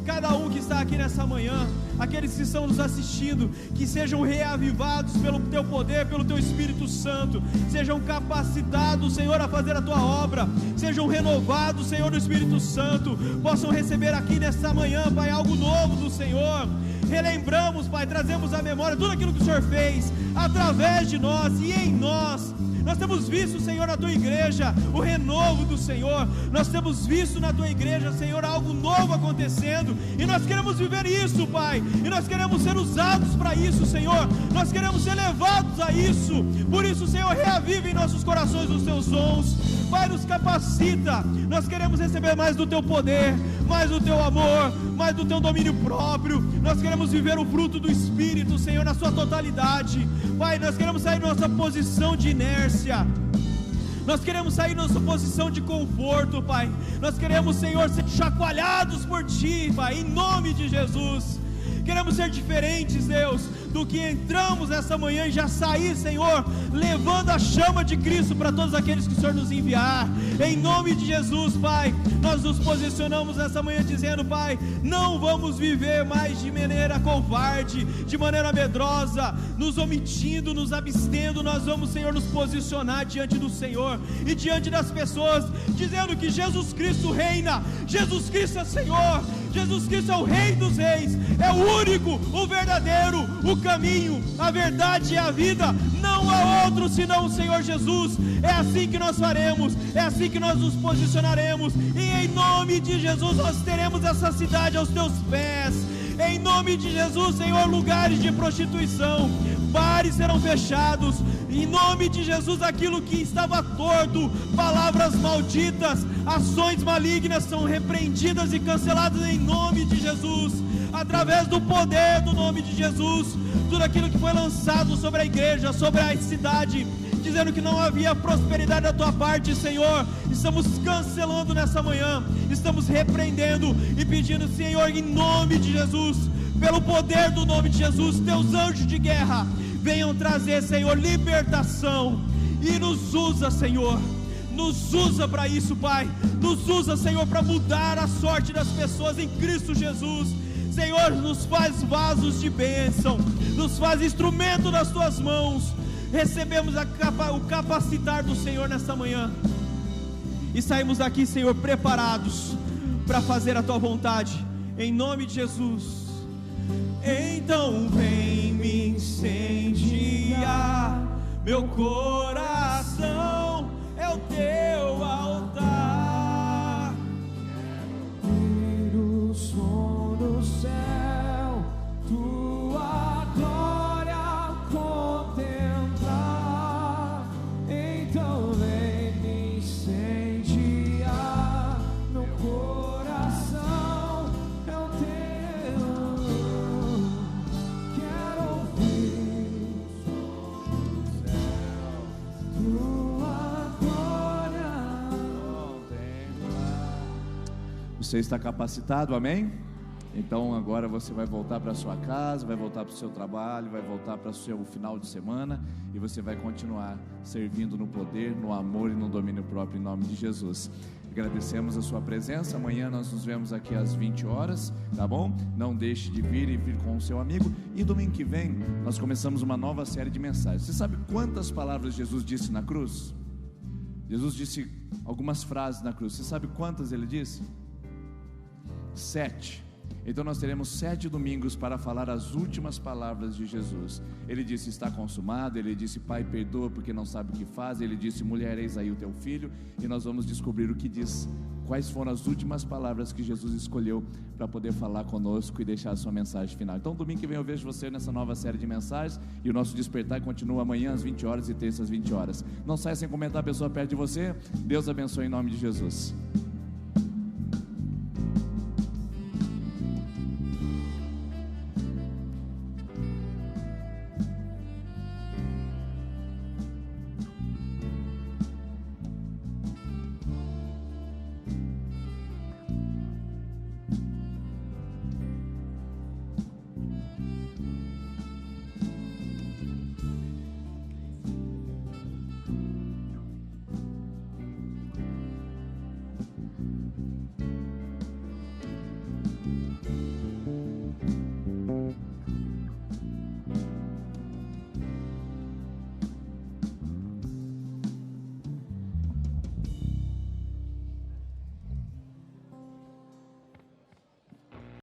cada um que está aqui nessa manhã, aqueles que estão nos assistindo, que sejam reavivados pelo teu poder, pelo teu Espírito Santo, sejam capacitados, Senhor, a fazer a tua obra, sejam renovados, Senhor, do Espírito Santo, possam receber aqui nessa manhã, Pai, algo novo do Senhor. Relembramos, Pai, trazemos à memória tudo aquilo que o Senhor fez através de nós e em nós. Nós temos visto, Senhor, na tua igreja o renovo do Senhor. Nós temos visto na tua igreja, Senhor, algo novo acontecendo, e nós queremos viver isso, Pai, e nós queremos ser usados para isso, Senhor. Nós queremos ser levados a isso. Por isso, Senhor, reaviva em nossos corações os teus dons, Pai, nos capacita. Nós queremos receber mais do teu poder, mais do teu amor, mais do teu domínio próprio. Nós queremos viver o fruto do Espírito, Senhor, na sua totalidade. Pai, nós queremos sair da nossa posição de inércia. Nós queremos sair da nossa posição de conforto, Pai. Nós queremos, Senhor, ser chacoalhados por Ti, Pai, em nome de Jesus. Queremos ser diferentes, Deus, do que entramos essa manhã e já sair, Senhor, levando a chama de Cristo para todos aqueles que o Senhor nos enviar. Em nome de Jesus, Pai, nós nos posicionamos nessa manhã dizendo, Pai, não vamos viver mais de maneira covarde, de maneira medrosa, nos omitindo, nos abstendo. Nós vamos, Senhor, nos posicionar diante do Senhor e diante das pessoas, dizendo que Jesus Cristo reina, Jesus Cristo é Senhor, Jesus Cristo é o Rei dos Reis, é o único, o verdadeiro, o caminho, a verdade e a vida. Não há outro senão o Senhor Jesus. É assim que nós faremos, é assim que nós nos posicionaremos, e em nome de Jesus nós teremos essa cidade aos teus pés. Em nome de Jesus, Senhor, lugares de prostituição, bares serão fechados. Em nome de Jesus, aquilo que estava torto, palavras malditas, ações malignas são repreendidas e canceladas em nome de Jesus, através do poder do nome de Jesus. Tudo aquilo que foi lançado sobre a igreja, sobre a cidade, dizendo que não havia prosperidade da tua parte, Senhor, estamos cancelando nessa manhã, estamos repreendendo e pedindo, Senhor, em nome de Jesus, pelo poder do nome de Jesus, teus anjos de guerra venham trazer, Senhor, libertação, e nos usa, Senhor, nos usa para isso, Pai, nos usa, Senhor, para mudar a sorte das pessoas em Cristo Jesus. Senhor, nos faz vasos de bênção, nos faz instrumento das tuas mãos. recebemos o capacitar do Senhor nesta manhã, e saímos daqui, Senhor, preparados para fazer a Tua vontade, em nome de Jesus. Então vem me incendiar, meu coração é o Teu altar. Ouvir o som do céu, Tua glória contemplar. Então vem me incendiar, meu coração é o Teu. Quero ouvir o som do céu, Tua glória contemplar. Você está capacitado, amém? Então agora você vai voltar para sua casa, vai voltar para o seu trabalho, vai voltar para o seu final de semana, e você vai continuar servindo no poder, no amor e no domínio próprio, em nome de Jesus. Agradecemos a sua presença. Amanhã nós nos vemos aqui às 20 horas, tá bom? Não deixe de vir e vir com o seu amigo. E domingo que vem nós começamos uma nova série de mensagens. Você sabe quantas palavras Jesus disse na cruz? Jesus disse algumas frases na cruz. Você sabe quantas ele disse? 7. Então nós teremos 7 domingos para falar as últimas palavras de Jesus. Ele disse: está consumado. Ele disse: Pai, perdoa porque não sabe o que faz. Ele disse: mulher, eis aí o teu filho. E nós vamos descobrir o que diz, quais foram as últimas palavras que Jesus escolheu para poder falar conosco e deixar a sua mensagem final. Então domingo que vem eu vejo você nessa nova série de mensagens, e o nosso despertar continua amanhã às 20 horas e terça às 20 horas. Não saia sem comentar a pessoa perto de você. Deus abençoe em nome de Jesus.